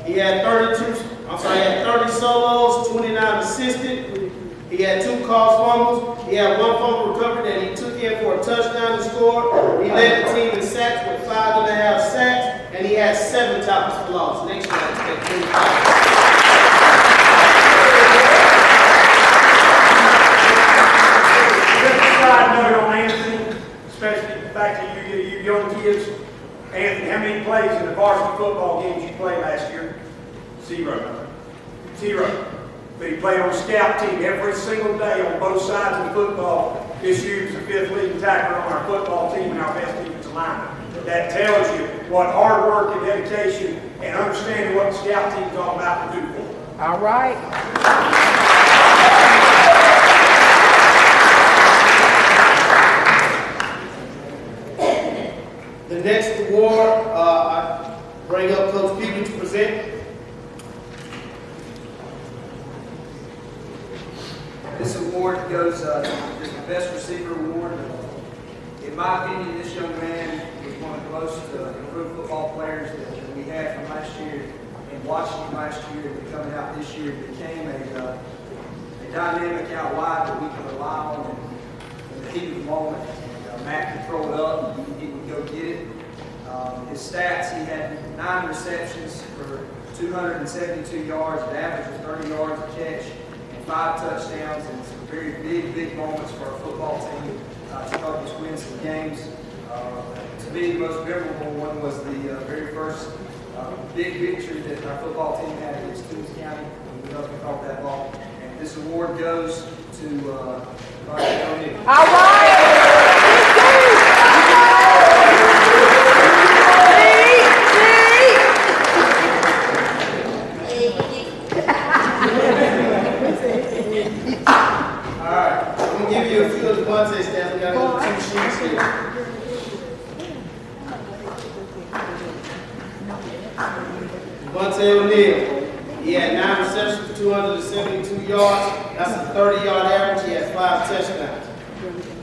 He had 30 solos, 29 assisted. He had 2 caused fumbles. He had 1 fumble recovery that he took in for a touchdown to score. He led the team in sacks with 5.5 sacks, and he had 7 tackles for loss. Next year, I expect 25. Just a side note on Anthony, especially the fact that you young kids. Anthony, how many plays in the varsity football games you played last year? 0. But he played on the scout team every single day on both sides of the football. This year he was the 5th leading tackler on our football team and our best defensive lineman. That tells you what hard work and dedication and understanding what the scout team is all about to do for them. All right. The next award, I bring up Coach Peeble to present. This award goes to the Best Receiver Award. In my opinion, this young man was one of the most improved football players that we had from last year. And watching him last year and coming out this year, became a dynamic out wide that we can rely on in the heat of the moment. And Matt could throw it up, and he would go get it. His stats, he had 9 receptions for 272 yards, an average of 30 yards a catch, and 5 touchdowns, and some very big moments for our football team to help us win some games. To me, the most memorable one was the very first big victory that our football team had against Toombs County. We helped him caught that ball. And this award goes to Banquet. All right. Banquet stats, we got 2 sheets here. Banquet O'Neal, he had 9 receptions for 272 yards. That's a 30-yard average. He had 5 touchdowns.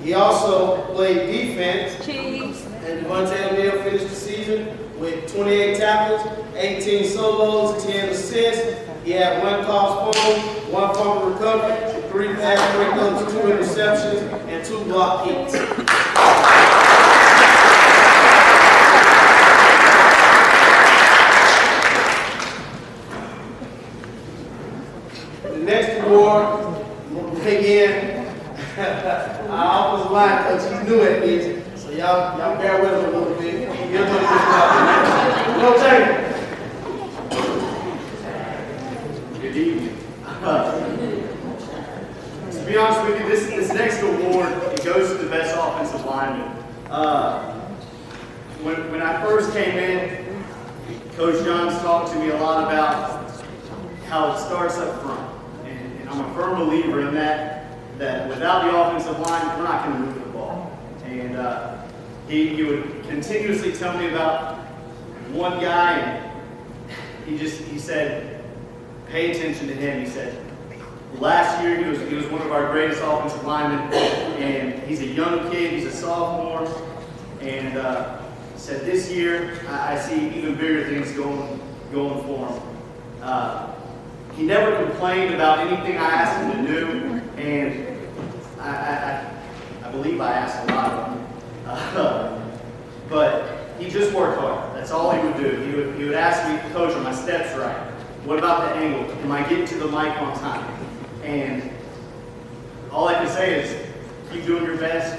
He also played defense. Cheese. And Banquet O'Neal finished the season with 28 tackles, 18 solos, 10 assists. He had 1 caused fumble, 1 fumble recovery, 3 pass breakups, 2 interceptions, and 2 block hits. The next award, again, our offensive line coach, he's new at this, so y'all when I first came in, Coach Johns talked to me a lot about how it starts up front. And I'm a firm believer in that without the offensive line, we're not going to move the ball. And he would continuously tell me about one guy, and he said, pay attention to him. He said, last year he was one of our greatest offensive linemen, and he's a young kid, he's a sophomore, and said this year I see even bigger things going for him. He never complained about anything I asked him to do, and I believe I asked a lot of him. But he just worked hard. That's all he would do. He would ask me, Coach, are my steps right? What about the angle? Am I getting to the mic on time? And all I can say is, keep doing your best.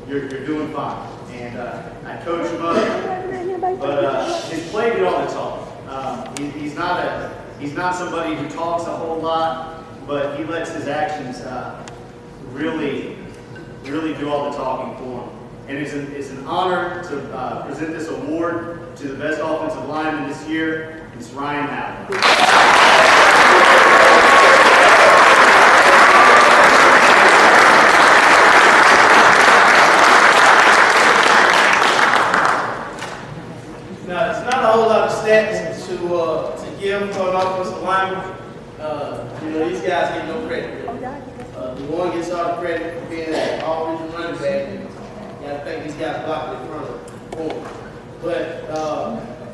You're doing fine. And I coach him up, but his play did all the talking. He's not somebody who talks a whole lot, but he lets his actions really do all the talking for him. And it's an honor to present this award to the best offensive lineman this year. It's Ryan Allen. Now, it's not a whole lot of stats to give for an offensive lineman. These guys get no credit. The one gets all the credit for being always a running back. You got to think these guys block in front of him. But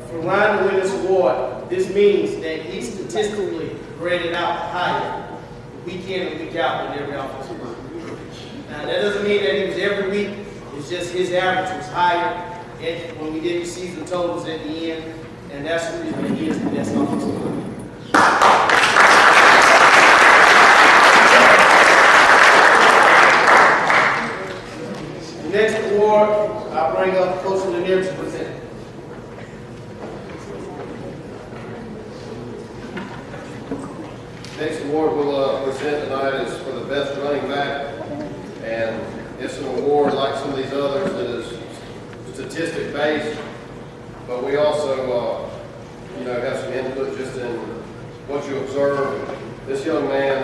for Ryan to win this award, this means that he's statistically graded out higher week in and week out than every offensive lineman. Now, that doesn't mean that he was every week. It's just his average was higher when we did the season totals at the end, and that's the reason that he is the best offensive lineman. The next award, I'll bring up Coach Lanier to present. Next award we'll present tonight is for the best running back, and it's an award like some of these others that is statistic based, but we also have some input just in what you observe. This young man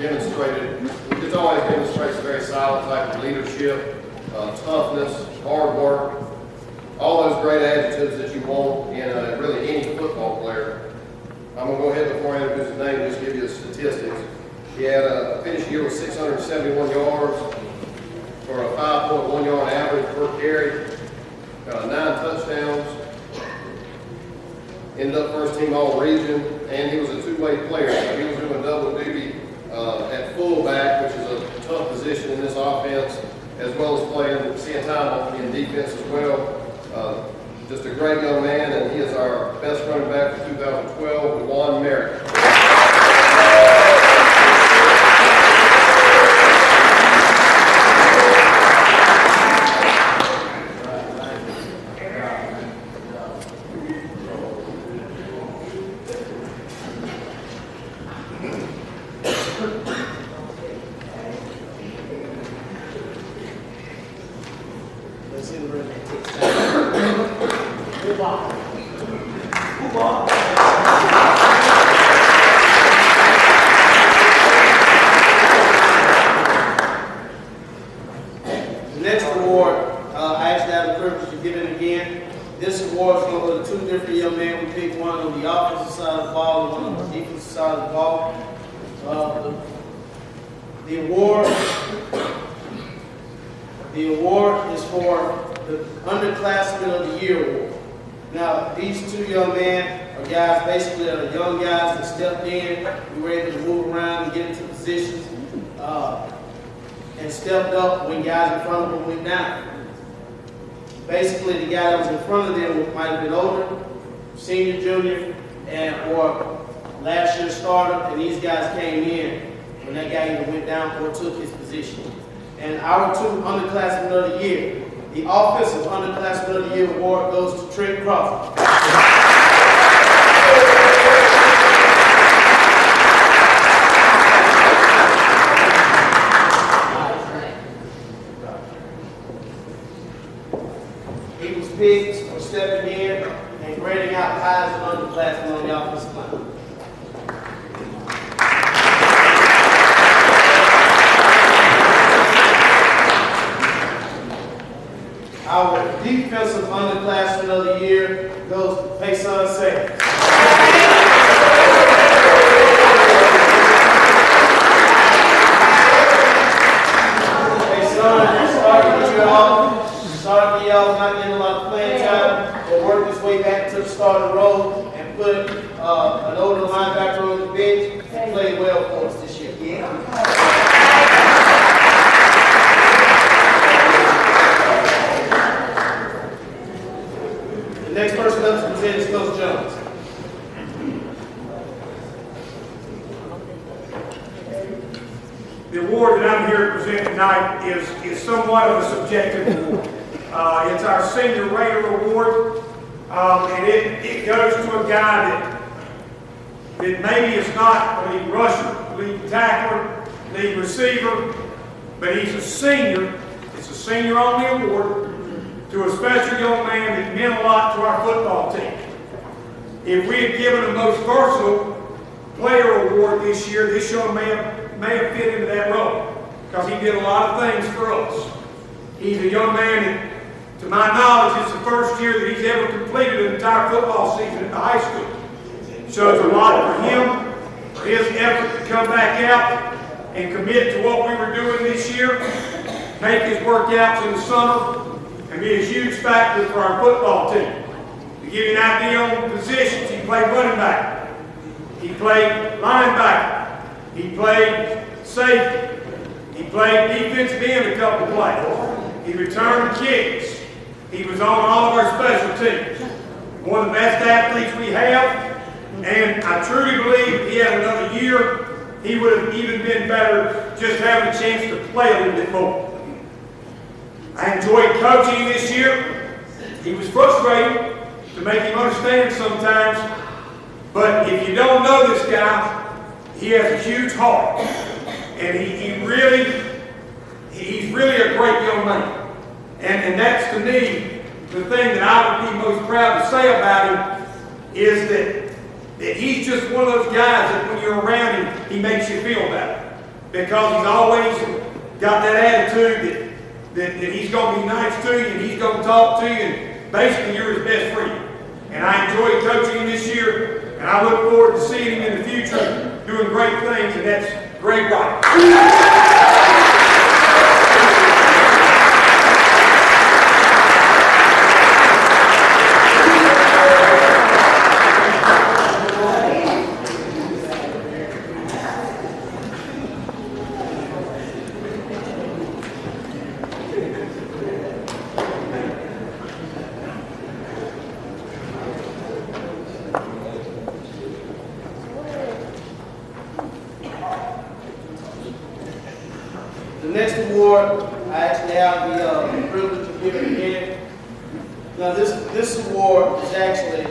he's always demonstrates a very silent type of leadership, toughness, hard work, all those great adjectives that you want in really any football player. I'm going to go ahead before I introduce his name and just give you the statistics. He had a finished year with 671 yards for a 5.1 yard average per carry, 9 touchdowns, ended up first team all region, and he was a two-way player. So he was doing double duty at fullback, which is a tough position in this offense, as well as playing seeing time in defense as well. Just a great young man, and he is our best running back for 2012, Juan Merrick. Let's see the red move on. Move on. The next award, I actually have the privilege to give it again. This award is going to go to two different young men. We picked one on the offensive side of the ball and one on the defensive side of the ball. The award is for the Underclassmen of the Year award. Now, these two young men are guys basically that are young guys that stepped in. We were able to move around and get into positions and stepped up when guys in front of them went down. Basically, the guy that was in front of them might have been older, senior, junior, or last year's starter, and these guys came in when that guy either went down or took his position. And our two Underclassmen of the Year, the Offensive Underclassmen of the Year award goes to Trent Crawford. He was picked for stepping in and grading out highs and underclassmen on the offensive line. Our defensive underclassman of the year goes to Payson Sanders. Started the y'all not getting a lot of playing time, but worked his way back to the starting role and put an older linebacker on the bench and played well for us this year. The next person up to present is Coach Jones. The award that I'm here to present tonight is somewhat of a subjective award. It's our Senior Raider Award, and it goes to a guy that maybe is not a lead rusher, lead tackler, lead receiver, but he's a senior. It's a senior-only award to a special young man that meant a lot to our football team. If we had given a most versatile player award this year, this young man may have fit into that role because he did a lot of things for us. He's a young man that, to my knowledge, it's the first year that he's ever completed an entire football season at the high school. Shows a lot for him, for his effort to come back out and commit to what we were doing this year, make his workouts in the summer, and be a huge factor for our football team. To give you an idea on positions, he played running back, he played linebacker, he played safety. He played defensive end a couple plays. He returned kicks. He was on all of our special teams. One of the best athletes we have. And I truly believe if he had another year, he would have even been better just having a chance to play a little bit more. I enjoyed coaching him this year. He was frustrating to make him understand sometimes. But if you don't know this guy, he has a huge heart, and he's really a great young man. And that's, to me, the thing that I would be most proud to say about him is that he's just one of those guys that when you're around him, he makes you feel better. Because he's always got that attitude that he's going to be nice to you and he's going to talk to you, and basically you're his best friend. And I enjoyed coaching him this year, and I look forward to seeing him in the future doing great things, and that's Greg Wright. The next award, I actually have the privilege of giving again. Now this award is actually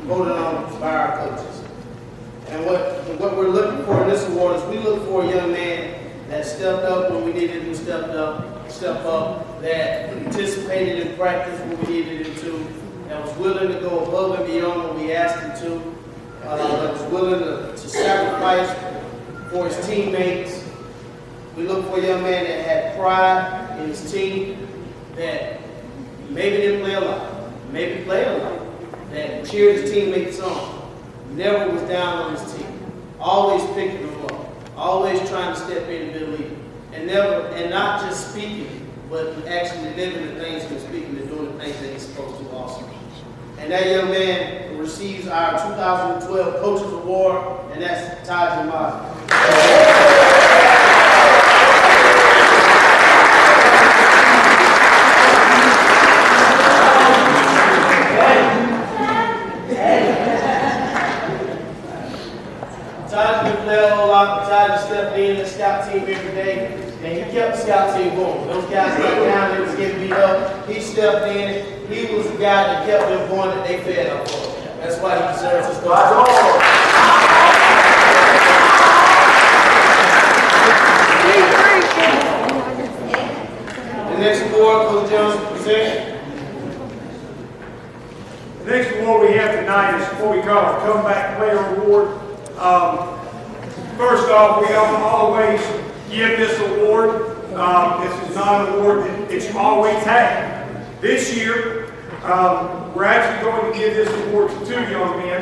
voted on by our coaches. And what we're looking for in this award is we look for a young man that stepped up when we needed him to step up, that participated in practice when we needed him to, that was willing to go above and beyond what we asked him to, that was willing to sacrifice for his teammates. We look for a young man that had pride in his team, that maybe didn't play a lot, maybe played a lot, that cheered his teammates on, never was down on his team, always picking them up, always trying to step in and be a leader, and not just speaking, but actually living the things and speaking and doing the things that he's supposed to also. And that young man receives our 2012 Coaches Award, and that's Taj Yamazi. Taj stepped in the scout team every day, and he kept the scout team going. Those guys got down, they was getting beat up. He stepped in. He was the guy that kept them going, that they fed up for. That's why he deserves his Coach. The next award, Coach Jones presents. The next award we have tonight is what we call our Comeback Player Award. First off, we don't always give this award. This is not an award that it's always had. This year, we're actually going to give this award to 2 young men,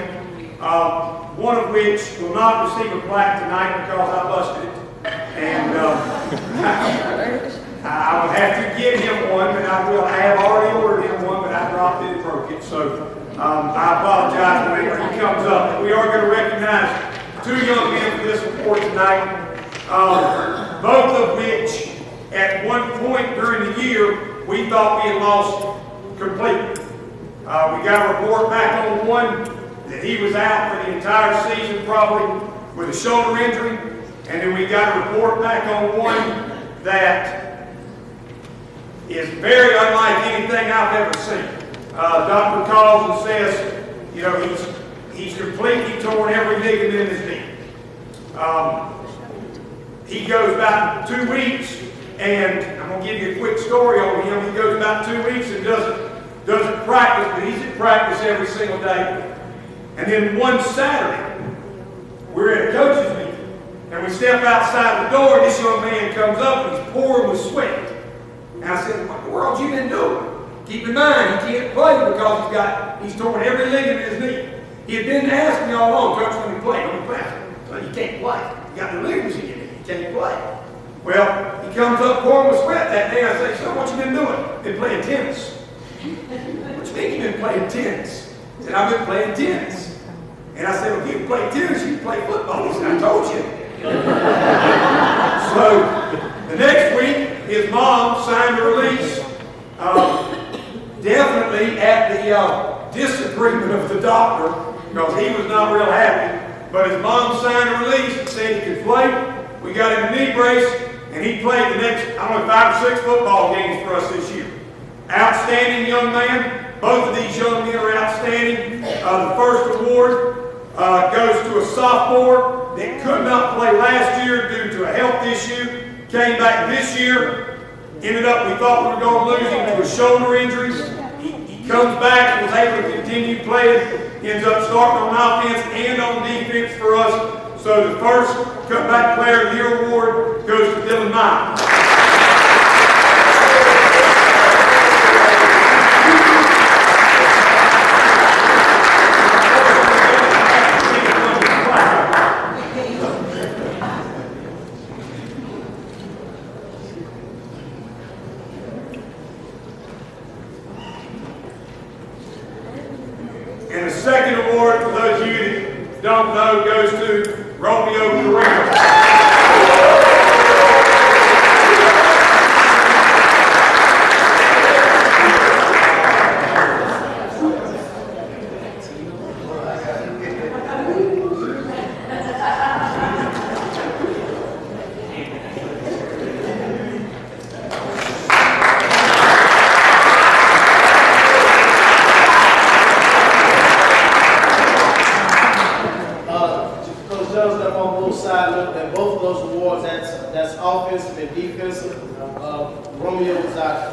one of which will not receive a plaque tonight because I busted it. And I would have to give him one, but I will. I have already ordered him one, but I dropped it and broke it. So I apologize whenever he comes up. We are going to recognize 2 young men for this award tonight, both of which at one point during the year we thought we had lost completely. We got a report back on one that he was out for the entire season probably with a shoulder injury, and then we got a report back on one that is very unlike anything I've ever seen. Doctor calls and says, you know, he's completely torn every ligament in his knee. He goes about 2 weeks, and I'm going to give you a quick story on him. He goes about 2 weeks and doesn't practice, but he's at practice every single day. And then one Saturday, we're at a coach's meeting, and we step outside the door, and this young man comes up, and he's pouring with sweat. And I said, what in the world you been doing? Keep in mind, he can't play because he's torn every ligament in his knee. He had been asking me all along, Coach, when we play, well, you can't play. You got the ligaments in your knee. You can't play. Well, he comes up pouring with sweat that day. I say, son, what you been doing? Been playing tennis. What you mean you been playing tennis? He said, I've been playing tennis. And I said, well, if you can play tennis, you can play football. He said, I told you. So, the next week, his mom signed a release, definitely at the disagreement of the doctor, because he was not real happy. But his mom signed a release and said he could play. We got him a knee brace, and he played the next, I don't know, 5 or 6 football games for us this year. Outstanding young man. Both of these young men are outstanding. The first award goes to a sophomore that could not play last year due to a health issue. Came back this year. Ended up, we thought we were going to lose him to a shoulder injury. He comes back and was able to continue playing. Ends up starting on offense and on defense for us. So the first Comeback Player of the Year award goes to Dylan Meyer. And the second award, for those of you that don't know, goes to Romeo Carrera.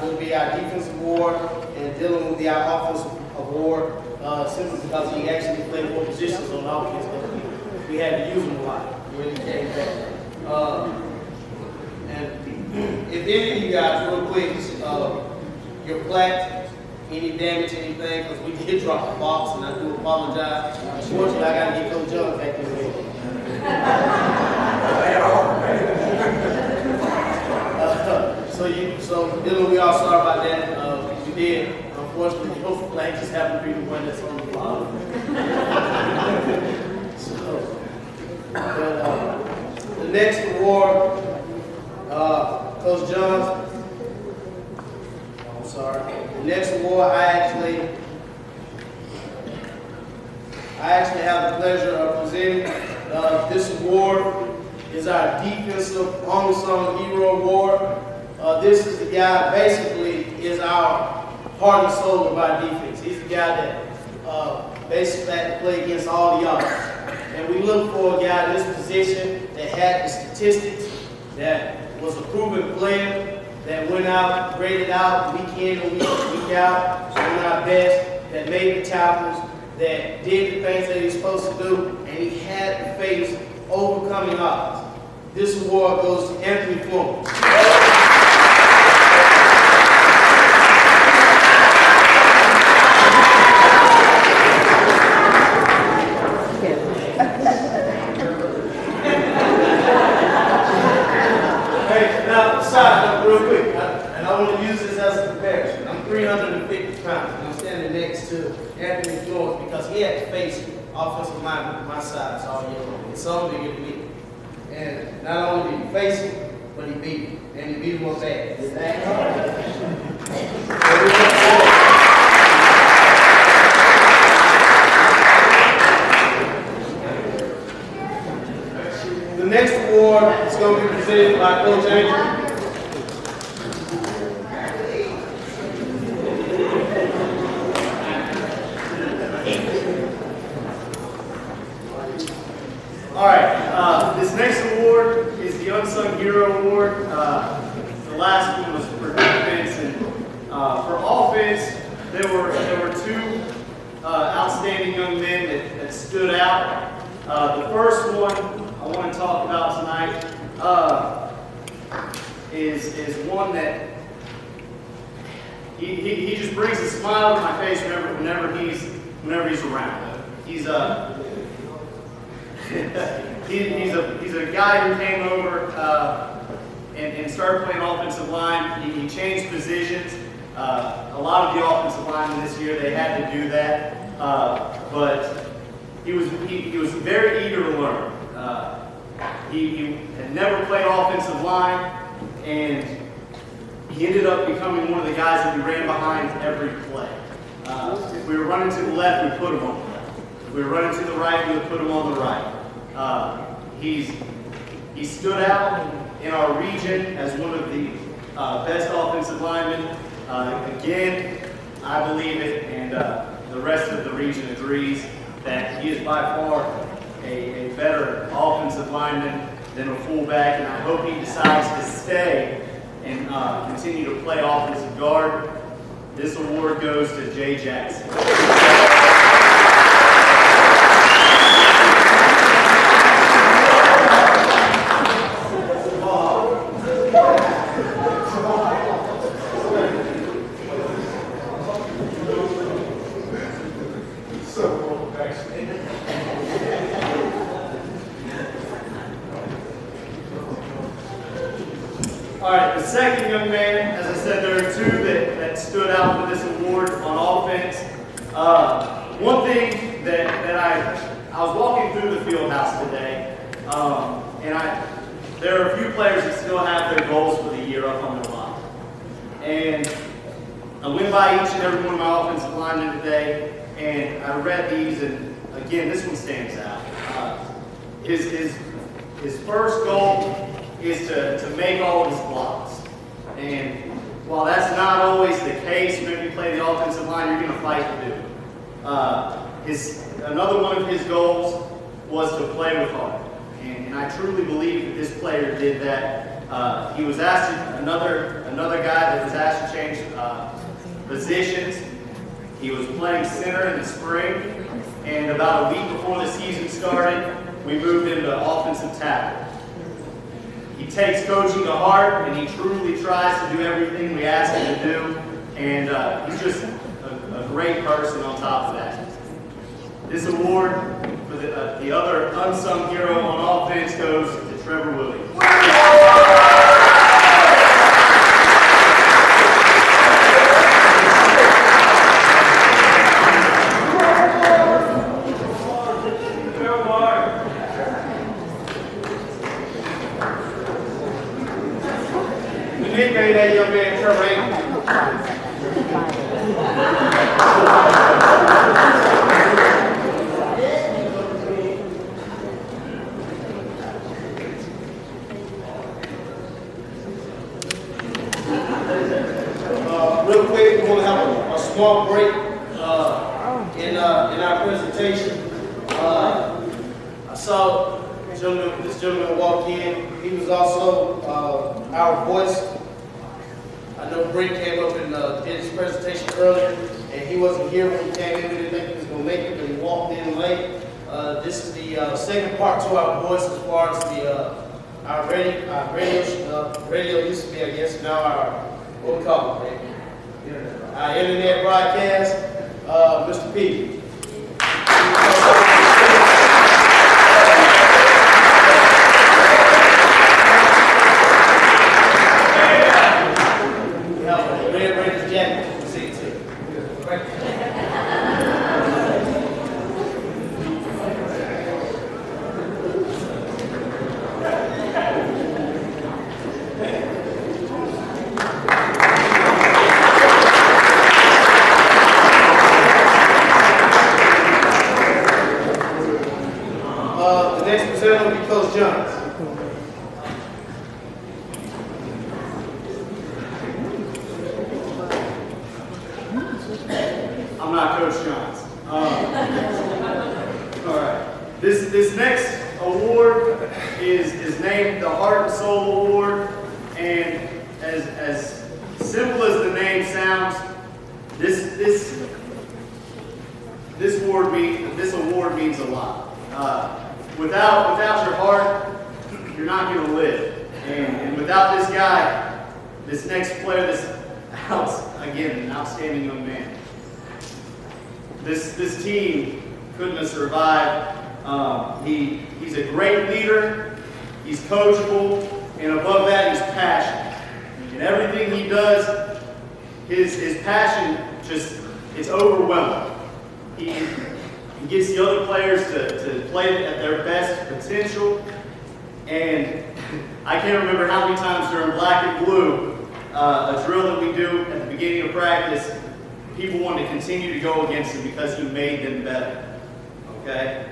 Will be our defensive award, and Dylan will be our offensive award, simply because he actually played 4 positions on offense, but we had to use him a lot when he came back. And if any of you guys, real quick, your plaque, any damage, anything, because we did drop the box, and I do apologize. Unfortunately, I got to get Coach John back in there. So Dylan, we all sorry about that. We did, unfortunately, your flag just happened to be the one that's on the bottom. The next award, Coach John. I'm sorry. The next award, I actually have the pleasure of presenting. This award is our Defensive Unsung Hero Award. This is the guy, basically, is our heart and soul of our defense. He's the guy that basically had to play against all the others. And we look for a guy in this position that had the statistics, that was a proven player, that went out, graded out week in and week out, doing our best, that made the tackles, that did the things that he was supposed to do, and he had to face overcoming odds. This award goes to Anthony Florence. Hey, now, side note real quick, and I want to use this as a comparison. I'm 350 pounds, and I'm standing next to Anthony Florence because he had to face offensive linemen with my size all year long. It's some bigger than me. And not only did he face him, but he beat him. And he beat him up bad. The next award is going to be presented by Coach Angel. All right, this next award is the Unsung Hero Award. The last one was for defense, and for offense, there were two outstanding young men that stood out. The first one I want to talk about tonight is one that he just brings a smile to my face whenever he's around. He's a guy who came over and started playing offensive line. He changed positions. A lot of the offensive linemen this year, they had to do that, but he was very eager to learn. He had never played offensive line, and he ended up becoming one of the guys that we ran behind every play. If we were running to the left, we put him on the left. If we were running to the right, we would put him on the right. He stood out in our region as one of the best offensive linemen. Again, I believe it, and the rest of the region agrees that he is by far a better offensive lineman than a fullback, and I hope he decides to stay and continue to play offensive guard. This award goes to Jay Jackson. All right, the second young man, as I said, there are two that stood out for this award on offense. One thing that I was walking through the field house today, and there are a few players that still have their goals for the year up on their line. And I went by each and every one of my offensive linemen today, and I read these, and again, this one stands out. His first goal is to make all of his blocks. And while that's not always the case, whenever you play the offensive line, you're going to fight to do it. Another one of his goals was to play with heart. And I truly believe that this player did that. He was asked another guy that was asked to change positions. He was playing center in the spring, and about a week before the season started, we moved him to offensive tackle. He takes coaching to heart, and he truly tries to do everything we ask him to do, and he's just a great person on top of that. This award for the other unsung hero on offense goes to Trevor Williams. Nickname that young man Trevor Angel. Real quick, we're going to have a small break in our presentation. I saw this gentleman walk in. He was also our voice. I know Brent came up and did his presentation earlier. and he wasn't here when he came in. We didn't think he was going to make it, but he walked in late. This is the second part to our voice as far as the our radio used to be, I guess, now our, what we call it, our internet broadcast, Mr. P. We have a Red Raiders jacket. You can see it too. The next presenter will be Coach Johns. I'm not Coach Johns. All right. This next award is named the Heart and Soul Award, and as simple as the name sounds, this award means a lot. Without your heart, you're not going to live. And without this guy, this next player, again, an outstanding young man. This team couldn't have survived. He's a great leader. He's coachable, and above that, he's passionate. And everything he does, his passion it's overwhelming. He gets the other players to play at their best potential. And I can't remember how many times during Black and Blue, a drill that we do at the beginning of practice, people wanted to continue to go against him because he made them better. Okay?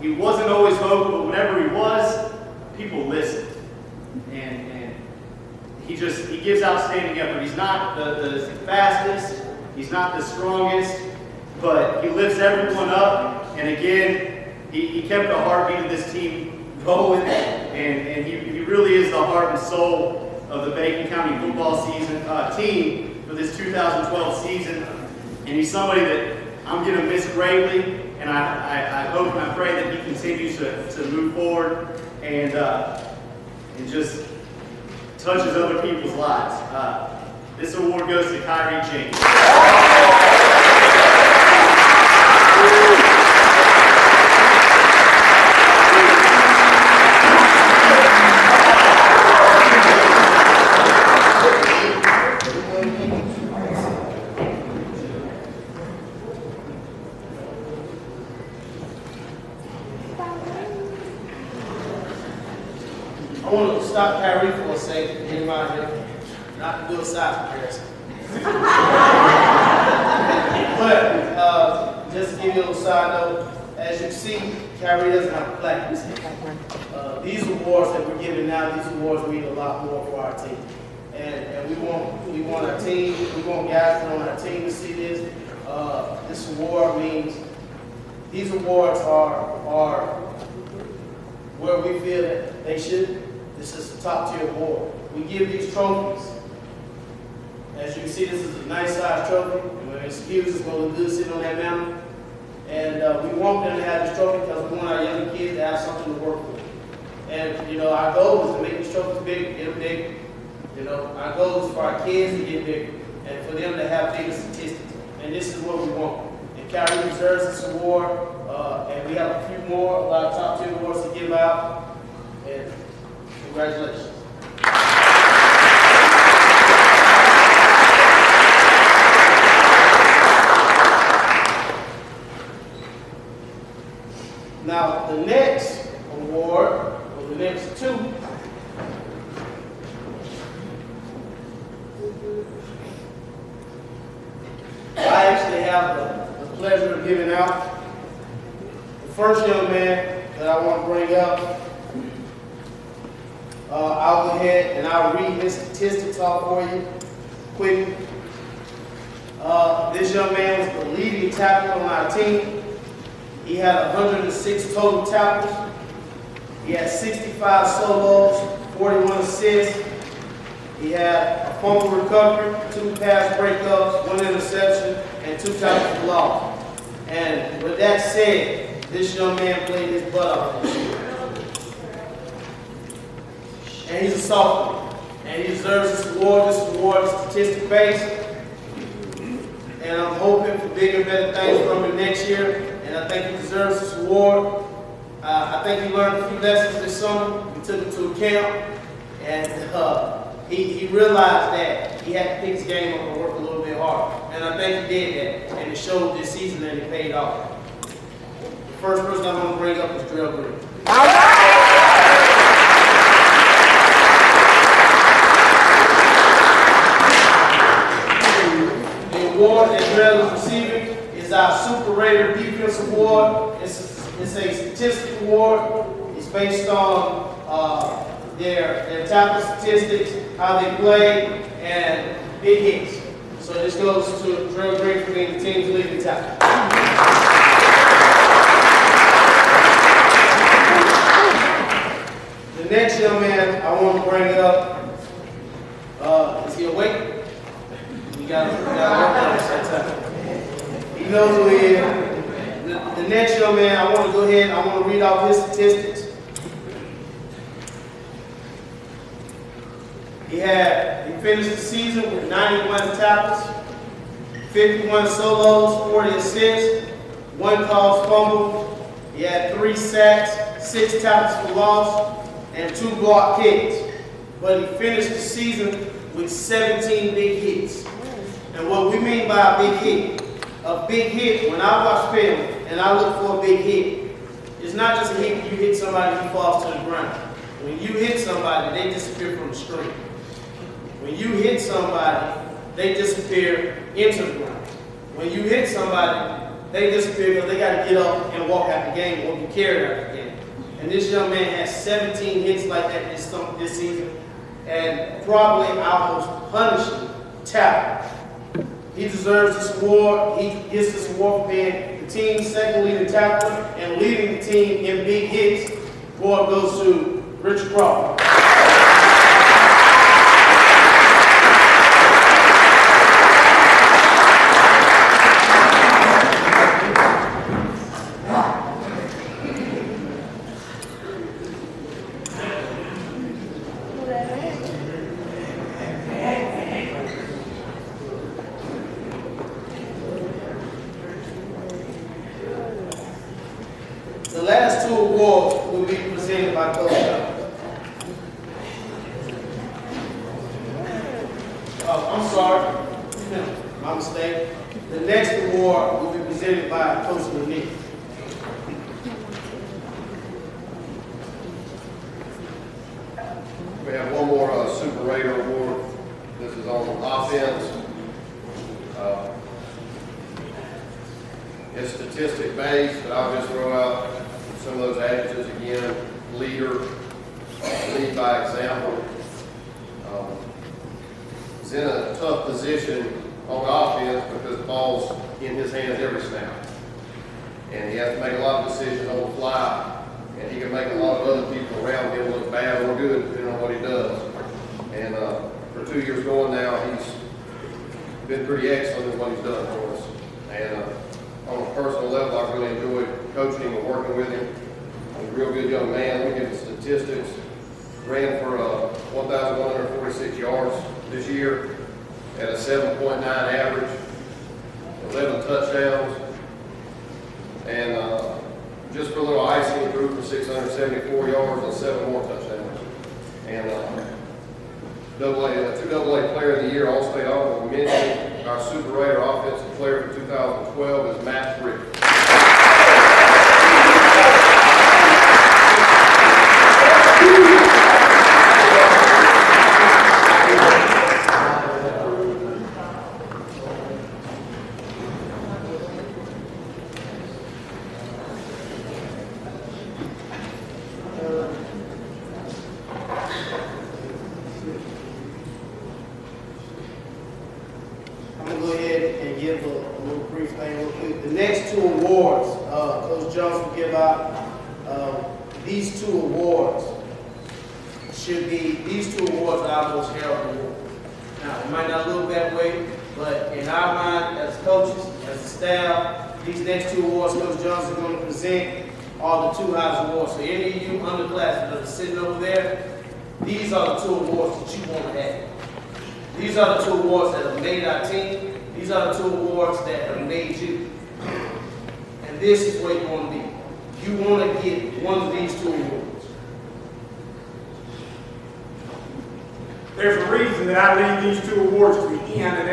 He wasn't always vocal, but whenever he was, people listened. And he gives outstanding effort. He's not the fastest, he's not the strongest, but he lifts everyone up. And again, he kept the heartbeat of this team going, and he really is the heart and soul of the Bacon County football team for this 2012 season. And he's somebody that I'm going to miss greatly, and I hope and I pray that he continues to move forward and just touches other people's lives. This award goes to Kyrie James. I want to stop Kyrie for a second, get him out here, not to do a size comparison. But just to give you a little side note, as you see, Kyrie doesn't have a plaque. These awards that we're giving now, these awards mean a lot more for our team. And we want our team, we want guys on our team to see this. This award means, these awards are where we feel that they should. This is a top tier award. We give these trophies. As you can see, this is a nice size trophy. And when it's huge, it's going to look good sitting on that mountain. And we want them to have this trophy because we want our young kids to have something to work with. And you know, our goal is to make these trophies big, get them big. You know, our goal is for our kids to get bigger and for them to have bigger statistics. And this is what we want. And Kyrie deserves this award. And we have a few more, a lot of top tier awards to give out. And congratulations. Now, the next award, or the next two, I actually have the pleasure of giving out. The first young man that I want to bring up, I'll go ahead and I'll read his statistics off for you quickly. This young man was the leading tackler on our team. He had 106 total tackles. He had 65 solos, 41 assists. He had a fumble recovery, 2 pass breakups, 1 interception, and 2 tackles for loss. And with that said, this young man played his butt off this year. And he's a sophomore. And he deserves this award. This award is statistic-based. And I'm hoping for bigger and better things from him next year. And I think he deserves this award. I think he learned a few lessons this summer. We took him to a camp. And he realized that he had to pick his game up and work a little bit harder. And I think he did that. And it showed this season that it paid off. The first person I want to bring up is Drell Green. The award that Drell is receiving is our Super Raider Defense Award. It's a statistical award. It's based on their tackle statistics, how they play, and big hits. So this goes to Drell Green for being the team's leading tackle. The next young man I want to bring up, is he awake? We got to work on this at time. He knows who he is. The next young man, I want to go ahead, I want to read off his statistics. He finished the season with 91 tackles, 51 solos, 40 assists, 1 caused fumble. He had 3 sacks, 6 tackles for loss, and 2 block kicks. But he finished the season with 17 big hits. And what we mean by a big hit, when I watch film and I look for a big hit, it's not just a hit when you hit somebody who falls to the ground. When you hit somebody, they disappear from the screen. When you hit somebody, they disappear into the ground. When you hit somebody, they disappear because they got to get up and walk out the game or be carried out the game. And this young man has 17 hits like that this season, and probably our most punishing tackle. He deserves this award. He gets this award for being the team's second leading tackler and leading the team in big hits. The award goes to Richard Crawford. The last 2 awards will be presented by Coach Johnson. Oh, I'm sorry. My mistake. The next award will be presented by Coach Lanique. We have one more Super Raider award. This is on offense. It's statistic based, but I'll just throw out some of those adjectives again. Leader, lead by example. He's in a tough position on offense because the ball's in his hands every snap. And he has to make a lot of decisions on the fly. And he can make a lot of other people around him look bad or good depending on what he does. And for 2 years going now, he's been pretty excellent in what he's done for us. And on a personal level, I really enjoyed coaching him and working with him. He's a real good young man. Let me give the statistics. Ran for 1,146 yards this year at a 7.9 average, 11 touchdowns. And just for a little icing, he threw for 674 yards and 7 more touchdowns. And two AA Player of the Year, All-State Honorable Mention. Our Super Raider Offensive Player for 2012 is Matt Rick. The next 2 awards, Coach Jones will give out. These 2 awards are our most heralded awards. Now, it might not look that way, but in our mind, as coaches, as a staff, these next 2 awards Coach Johnson is going to present are the 2 highest awards. So any of you underclassmen that are sitting over there, these are the 2 awards that you want to have. These are the 2 awards that have made our team. These are the 2 awards that have made you. And this is where you want to be. You want to get one of these 2 awards. There's a reason that I leave these 2 awards to the end, and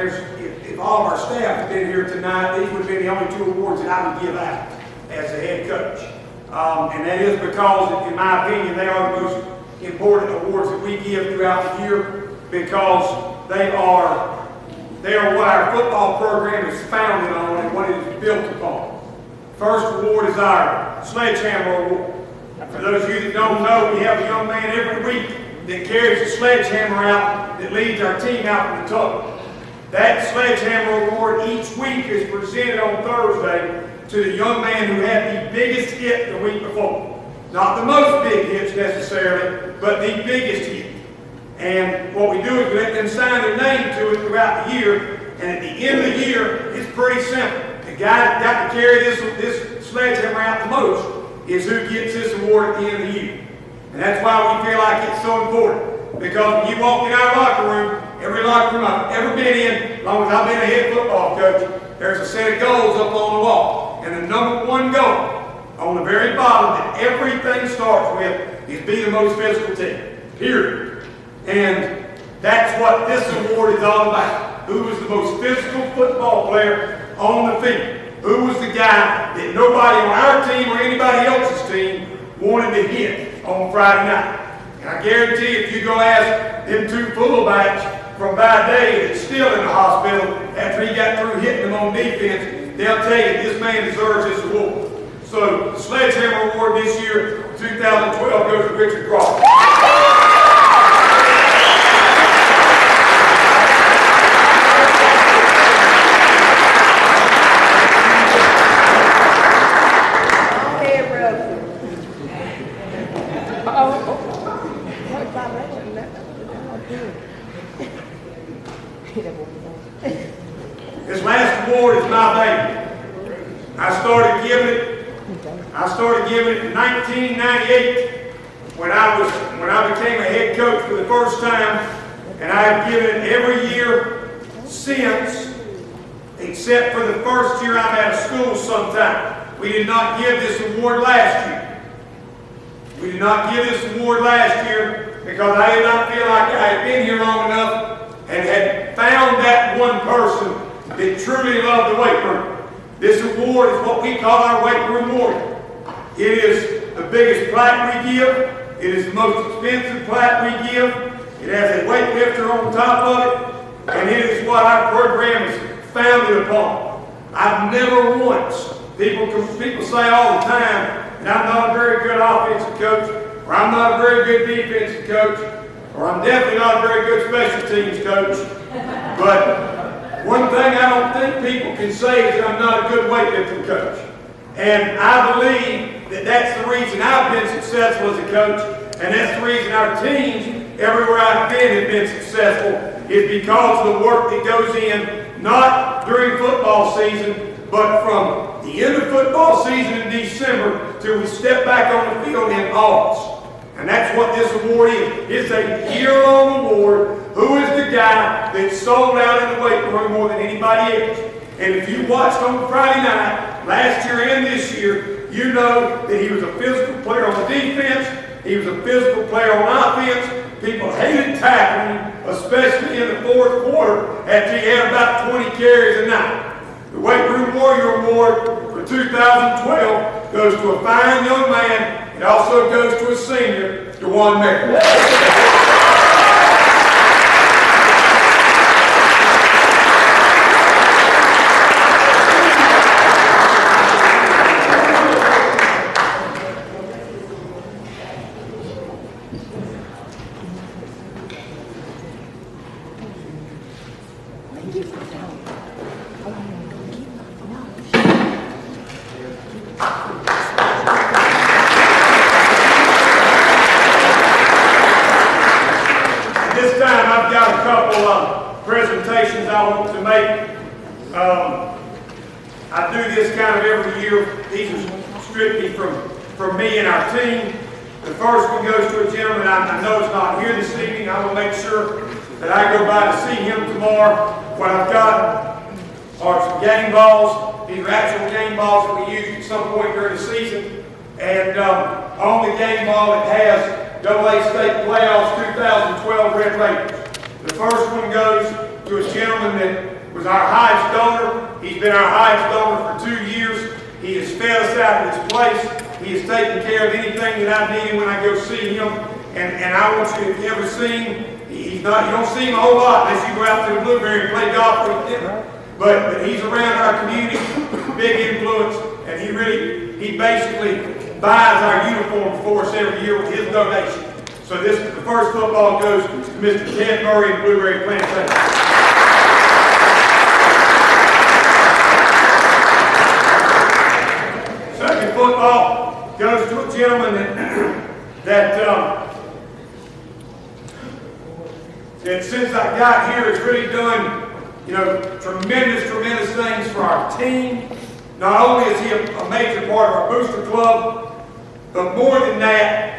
if all of our staff had been here tonight, these would have been the only 2 awards that I would give out as the head coach. And that is because, in my opinion, they are the most important awards that we give throughout the year, because they are what our football program is founded on and what it is built upon. First award is our Sledgehammer Award. For those of you that don't know, we have a young man every week that carries a sledgehammer out that leads our team out in the tunnel. That Sledgehammer Award each week is presented on Thursday to the young man who had the biggest hit the week before. Not the most big hits necessarily, but the biggest hit. And what we do is we let them sign their name to it throughout the year, and at the end of the year, it's pretty simple. The guy that got to carry this sledgehammer out the most is who gets this award at the end of the year. And that's why we feel like it's so important. Because when you walk in our locker room, every locker room I've ever been in, as long as I've been a head football coach, there's a set of goals up on the wall. And the number 1 goal on the very bottom that everything starts with is be the most physical team. Period. And that's what this award is all about. Who was the most physical football player on the field? Who was the guy that nobody on our team or anybody else's team wanted to hit on Friday night? And I guarantee if you go ask them 2 fullbacks from by day that's still in the hospital after he got through hitting them on defense, they'll tell you this man deserves this award. So the Sledgehammer Award this year, 2012, goes to Richard Crawford. This last award is my baby. I started giving it in 1998 when I became a head coach for the first time, and I have given it every year since, except for the first year I'm out of school sometime. We did not give this award last year. We did not give this award last year because I did not feel like I had been here long enough and had found that one person that truly loved the weight room. This award is what we call our weight room warrior. It is the biggest plaque we give. It is the most expensive plaque we give. It has a weightlifter on top of it, and it is what our program is founded upon. I've never once, people say all the time that I'm not a very good offensive coach, or I'm not a very good defensive coach, or I'm definitely not a very good special teams coach. But one thing I don't think people can say is that I'm not a good weightlifting coach. And I believe that that's the reason I've been successful as a coach, and that's the reason our teams, everywhere I've been, have been successful, is because of the work that goes in, not during football season, but from the end of football season in December till we step back on the field in August. And that's what this award is. It's a year-long award. Who is the guy that sold out in the weight room more than anybody else? And if you watched on Friday night, last year and this year, you know that he was a physical player on the defense. He was a physical player on offense. People hated tackling him, especially in the fourth quarter after he had about 20 carries a night. The Weight Room Warrior Award for 2012 goes to a fine young man. It also goes to a senior, DeJuan Merritt. I want to make. I do this kind of every year. These are strictly from me and our team. The first one goes to a gentleman I know is not here this evening. I will make sure that I go by to see him tomorrow. What I've got are some game balls. These are actual game balls that we use at some point during the season. And on the game ball it has AA State Playoffs 2012 Red Raiders. The first one goes to a gentleman that was our highest donor. He's been our highest donor for 2 years. He has fed us out of this place. He has taken care of anything that I needed when I go see him. And I want you, if you ever see him, you don't see him a whole lot unless you go out to the Blueberry and play golf with him. But he's around our community, big influence, and he basically buys our uniforms for us every year with his donation. So the first football goes to Mr. Ted Murray and Blueberry Plantation. Second football goes to a gentleman that since I got here has really done, tremendous things for our team. Not only is he a major part of our booster club, but more than that,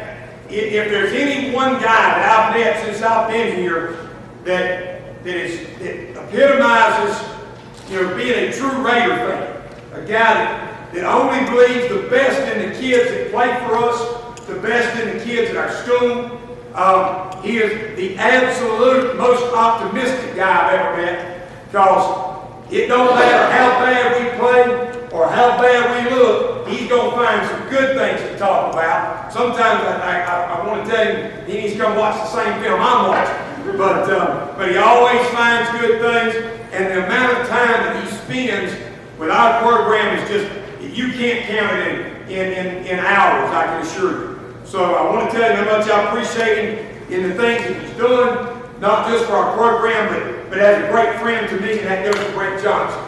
if there's any one guy that I've met since I've been here that epitomizes, being a true Raider fan, a guy that only believes the best in the kids that play for us, the best in the kids at our school. He is the absolute most optimistic guy I've ever met, because it don't matter how bad we play or how bad we look, he's going to find some good things to talk about. Sometimes I want to tell him he needs to come watch the same film I'm watching. But he always finds good things, and the amount of time that he spends with our program is just, you can't count it in hours, I can assure you. So I want to tell you how much I appreciate him in the things that he's doing, not just for our program, but as a great friend to me, and that goes to Brent Johnson.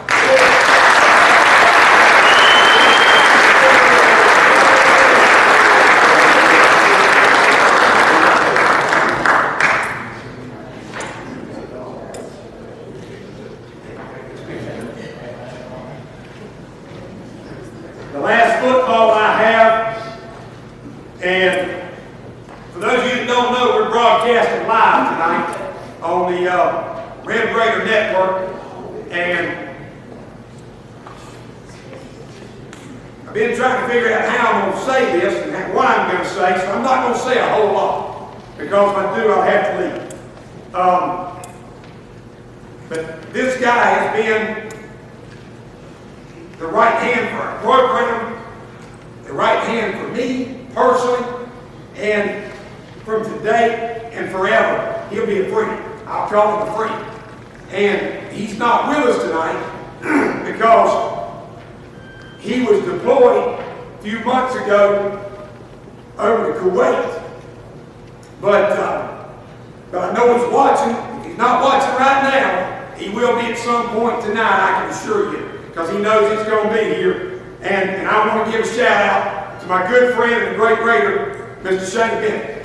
The last football I have, and for those of you that don't know, we're broadcasting live tonight on the Red Raider Network, and I've been trying to figure out how I'm going to say this and what I'm going to say, so I'm not going to say a whole lot, because if I do, I'll have to leave. But this guy has been the right hand for our program, the right hand for me personally, and from today and forever, he'll be a friend. I'll call him a friend. And he's not with us tonight because he was deployed a few months ago over to Kuwait. But I know he's watching. If he's not watching right now, he will be at some point tonight, I can assure you, because he knows he's going to be here. And I want to give a shout out to my good friend and the great Raider, Mr. Shane Bennett.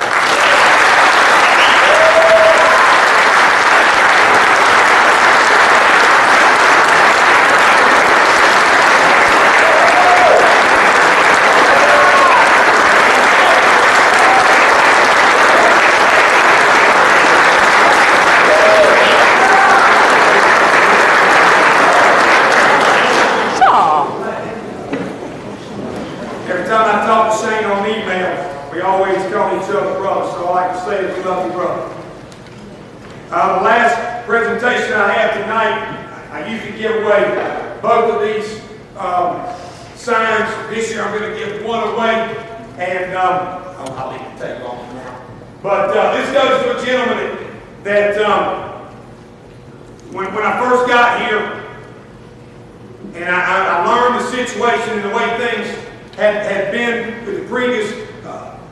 Every time I talk to Shane on email, we always call each other brothers, so I like to say that we love you, brother. The last presentation I have tonight, I usually give away both of these signs. This year I'm going to give one away, and I'll leave the table on now. But this goes to a gentleman that when I first got here, and I learned the situation and the way things had been with the previous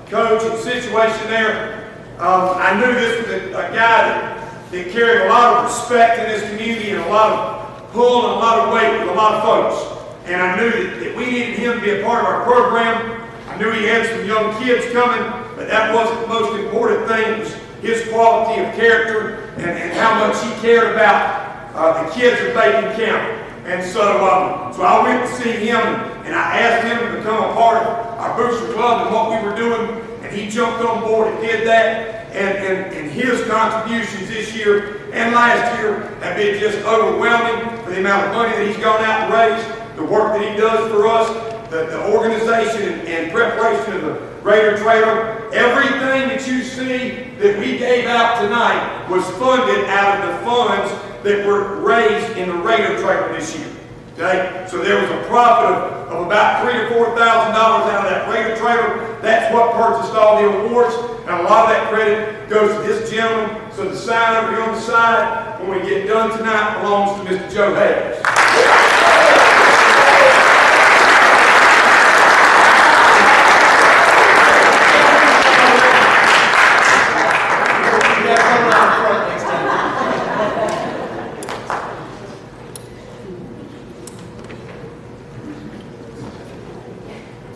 coach and situation there. I knew this was a guy that carried a lot of respect in this community and a lot of pull and a lot of weight with a lot of folks. And I knew that we needed him to be a part of our program. I knew he had some young kids coming, but that wasn't the most important thing. It was his quality of character and how much he cared about the kids of Bacon County. And so I went to see him, and I asked him to become a part of our booster club and what we were doing, and he jumped on board and did that. And his contributions this year and last year have been just overwhelming for the amount of money that he's gone out and raised, the work that he does for us, the organization and preparation of the Raider Trailer. Everything that you see that we gave out tonight was funded out of the funds that were raised in the Raider Trailer this year. Okay? So there was a profit of about $3,000 to $4,000 out of that Raider Trailer. That's what purchased all the awards. And a lot of that credit goes to this gentleman. So the sign over here on the side, when we get done tonight, belongs to Mr. Joe Hayes.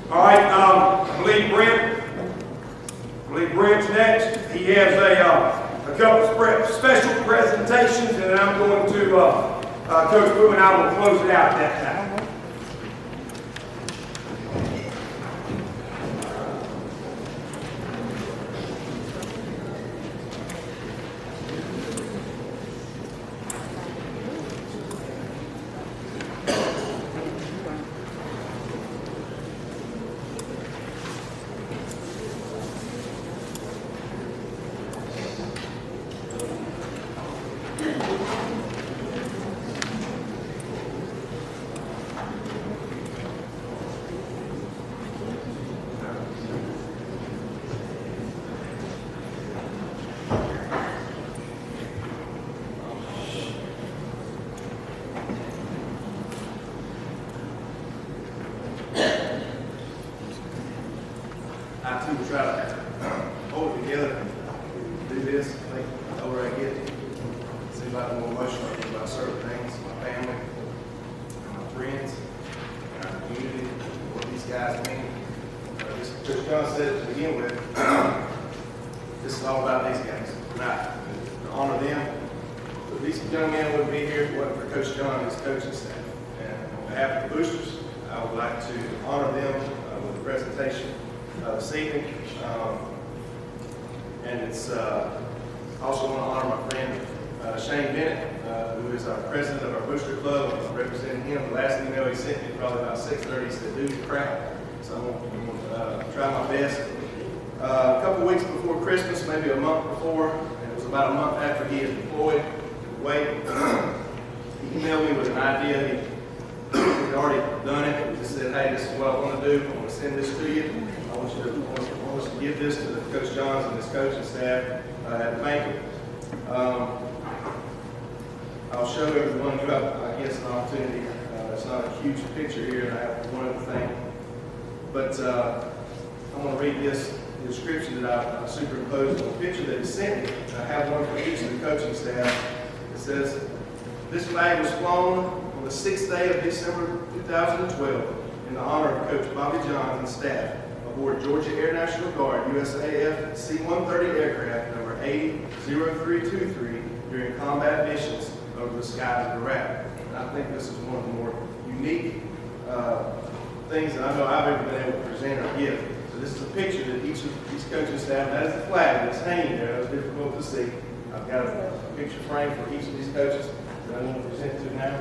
All right, I believe Brent's next. He has a couple of special presentations, and then I'm going to Coach Boo and I will close it out at that time. I too will try to hold it together, do this, I think the older I get, it seems like I'm more emotional about certain things, my family, my friends, and our community, what these guys mean. As Coach John said to begin with, this is all about these guys tonight. To honor them. But these young men wouldn't be here if it wasn't for Coach John and his coaching staff. And on behalf of the boosters, I would like to honor them with a presentation this evening. And it's also want to honor my friend Shane Bennett, who is our president of our booster club. I'm representing him. The last email he sent me, probably about 6:30, he said, "Dude's crap." So I'm going to try my best. A couple weeks before Christmas, maybe a month before, and it was about a month after he had deployed away, he emailed me with an idea. He'd already done it. He just said, "Hey, this is what I want to do. I want to send this to you. I want us to give this to the Coach Johns and his coaching staff at the Banquet." I'll show everyone, I guess, an opportunity. It's not a huge picture here, and I have one other thing. But I want to read this description that I superimposed on the picture that he sent me. I have one for each of the coaching staff. It says, "This flag was flown on the 6th day of December 2012 in the honor of Coach Bobby Johns and staff aboard Georgia Air National Guard USAF C-130 aircraft number 800323 during combat missions over the skies of Iraq." And I think this is one of the more unique things that I know I've ever been able to present or give. So this is a picture that each of these coaching staff, that is the flag that's hanging there. That was difficult to see. I've got a picture frame for each of these coaches that I want to present to now.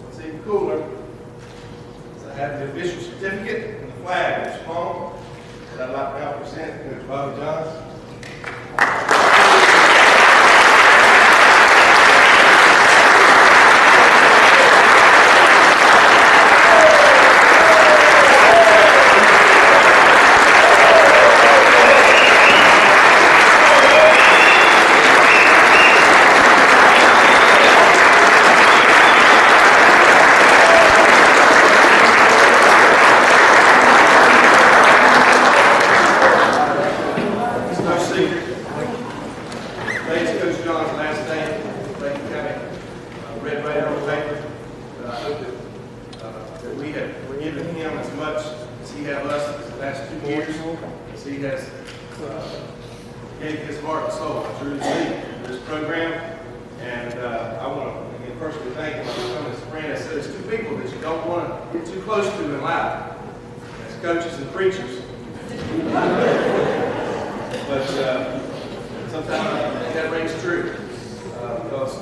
What's even cooler is I have the official certificate and the flag that's flown that I'd like to now present to Coach Bobby Johns. him as much as he has us the last 2 years, as he has gave his heart and soul, I truly believe, for this program. And I want to again personally thank him. I'm coming as a friend. I said there's 2 people that you don't want to get too close to in life. That's coaches and preachers. But sometimes that rings true because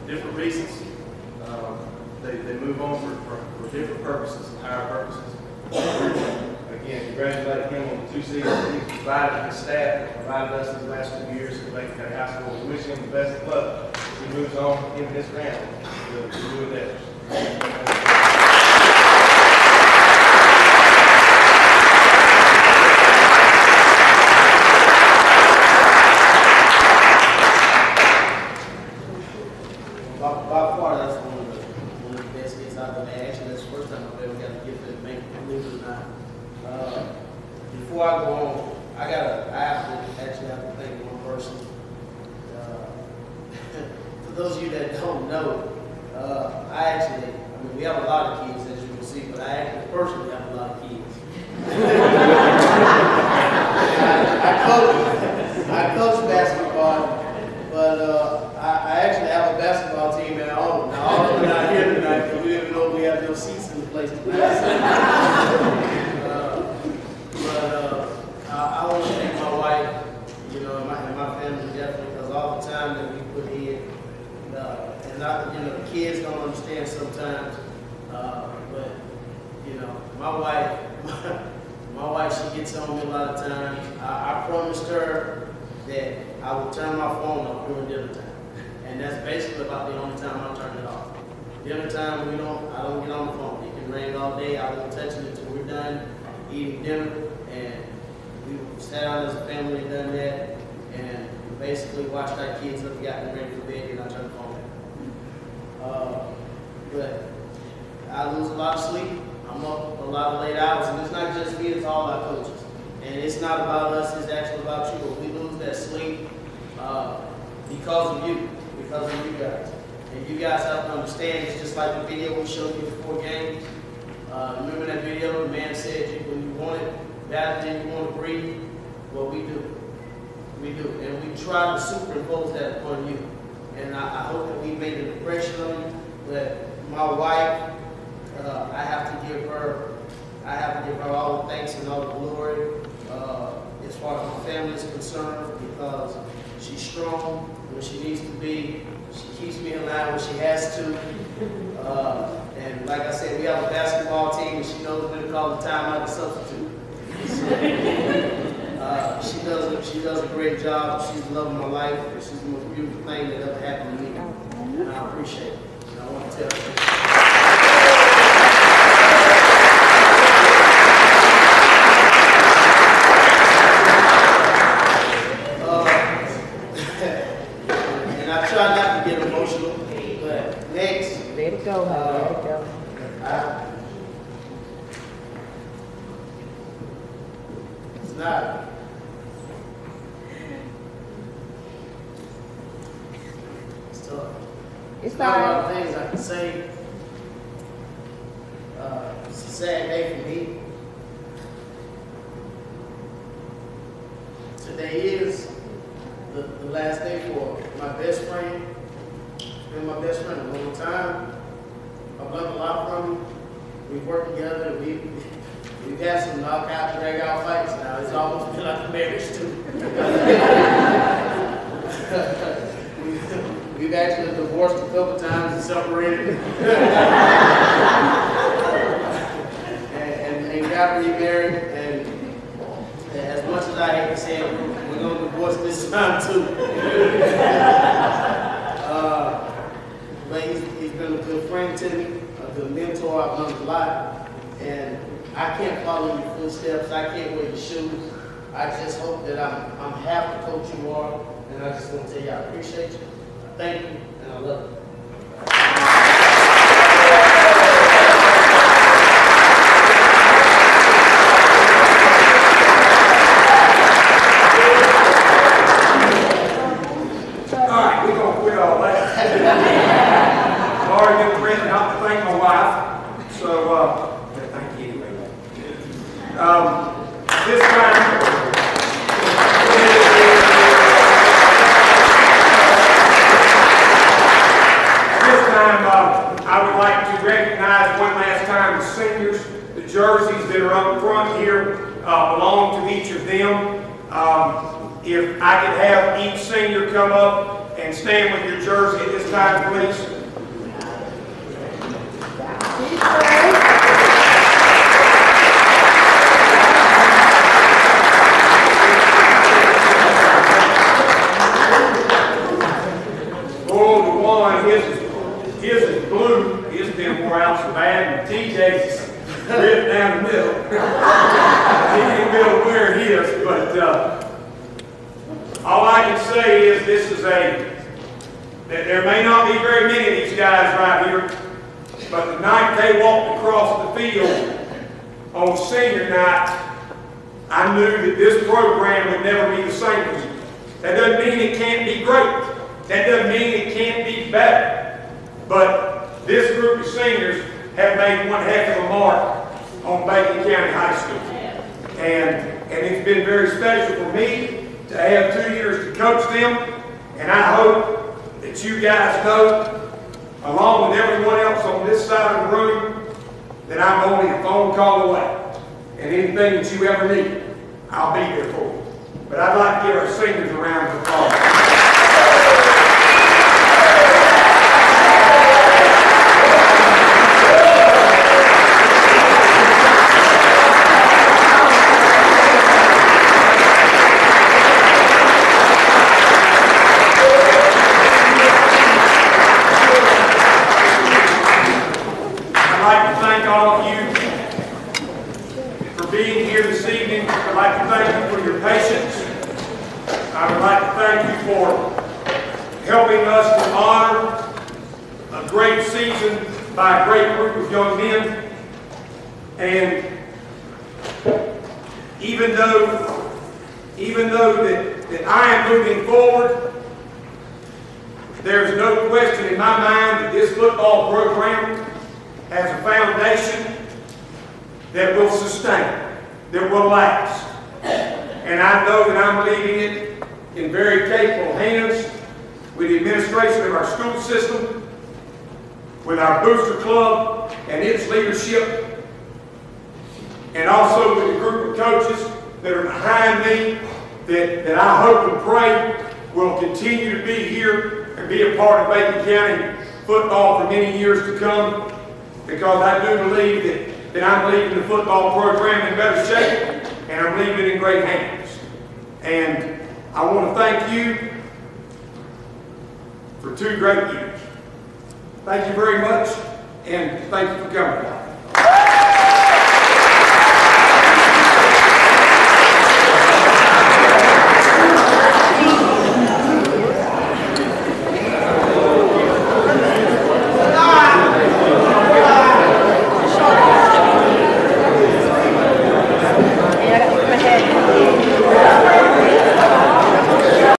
different reasons they move on for different purposes, higher purposes. Again, congratulate him on the 2 seasons he's provided his staff, provided us in the last 2 years at Banquet County High School. We wish him the best of luck as he moves on, him and his family, to do endeavors. By far, that's one of the best hits I've done. Actually, that's the first time I've ever got a gift that make it, believe it or not. Before I go on, I actually have to thank one person. For those of you that don't know, I mean, we have a lot of kids, as you can see, but I actually personally have a lot of kids. I coach basketball, but I actually have a basketball team at home. Now, all of them are not here tonight because we didn't know we have no seats in the place tonight. I want to thank my wife, you know, and my family definitely, because all the time that we put in, and the kids don't understand sometimes, but you know, my wife, she gets on me a lot of times. I promised her that I would turn my phone off during dinner time, and that's basically about the only time I turn it off. Dinner time, I don't get on the phone. It can rain all day. I won't touch it until we're done eating dinner, and we sat down as a family and done that, and we basically watched our kids up, got them ready for bed, and I turned the phone back. But I lose a lot of sleep. I'm up a lot of late hours, and it's not just me, it's all our coaches. And it's not about us, it's actually about you. But we lose that sleep because of you guys. And you guys have to understand, it's just like the video we showed you before games. Remember that video, the man said when you want it better than you want to breathe? Well, we do. We do. And we try to superimpose that upon you. And I hope that we made an impression on you. But my wife, I have to give her all the thanks and all the glory as far as my family is concerned, because she's strong when she needs to be. She keeps me in line when she has to. And like I said, we have a basketball team, and she knows when to call the timeout and substitute. So, she does a great job. She's the love of my life, and she's the most beautiful thing that ever happened to me. And I appreciate it. And I want to tell her. And I try not to get emotional, but next. Let it go, honey. Let it go. It's not. It's tough. It's not a lot fine. of things I can say. It's a sad day for me. Today is the last day for my best friend. He's been my best friend a long time. I've learned a lot from him. We've worked together. We've had some knockout, drag out fights now. It's almost been like a marriage too. We've actually divorced a couple times and separated. and got remarried. And as much as I hate to say it, we're going to divorce this time too. But he's been a good friend to me, a good mentor. I've learned a lot. And I can't follow in your footsteps. I can't wear your shoes. I just hope that I'm half the coach you are. And I just want to tell you I appreciate you. Thank you, and I love you. All right, we're going to quit all that. I've already been present, not to thank my wife. So, thank This time, I would like to recognize one last time the seniors. The jerseys that are up front here belong to each of them. If I could have each senior come up and stand with your jersey at this time, please. Oh, the one, his is blue. His been wore out so bad, and TJ's is ripped down the middle. He didn't be able to wear his, but all I can say is this is that there may not be very many of these guys right here, but the night they walked across the field on senior night, I knew that this program would never be the same again. That doesn't mean it can't be great. That doesn't mean it can't be better. But this group of seniors have made one heck of a mark on Banquet County High School. And it's been very special for me to have 2 years to coach them. And I hope that you guys know, along with everyone else on this side of the room, that I'm only a phone call away. And anything that you ever need, I'll be there for you. But I'd like to give our seniors a round of applause. Being here this evening, I'd like to thank you for your patience. I would like to thank you for helping us to honor a great season by a great group of young men. And even though that I am moving forward, there's no question in my mind that this football program has a foundation that will sustain, that will last. And I know that I'm leaving it in very capable hands with the administration of our school system, with our booster club and its leadership, and also with the group of coaches that are behind me that I hope and pray will continue to be here and be a part of Banquet County football for many years to come, because I do believe that I'm leaving the football program in better shape, and I'm leaving it in great hands. And I want to thank you for 2 great years. Thank you very much, and thank you for coming.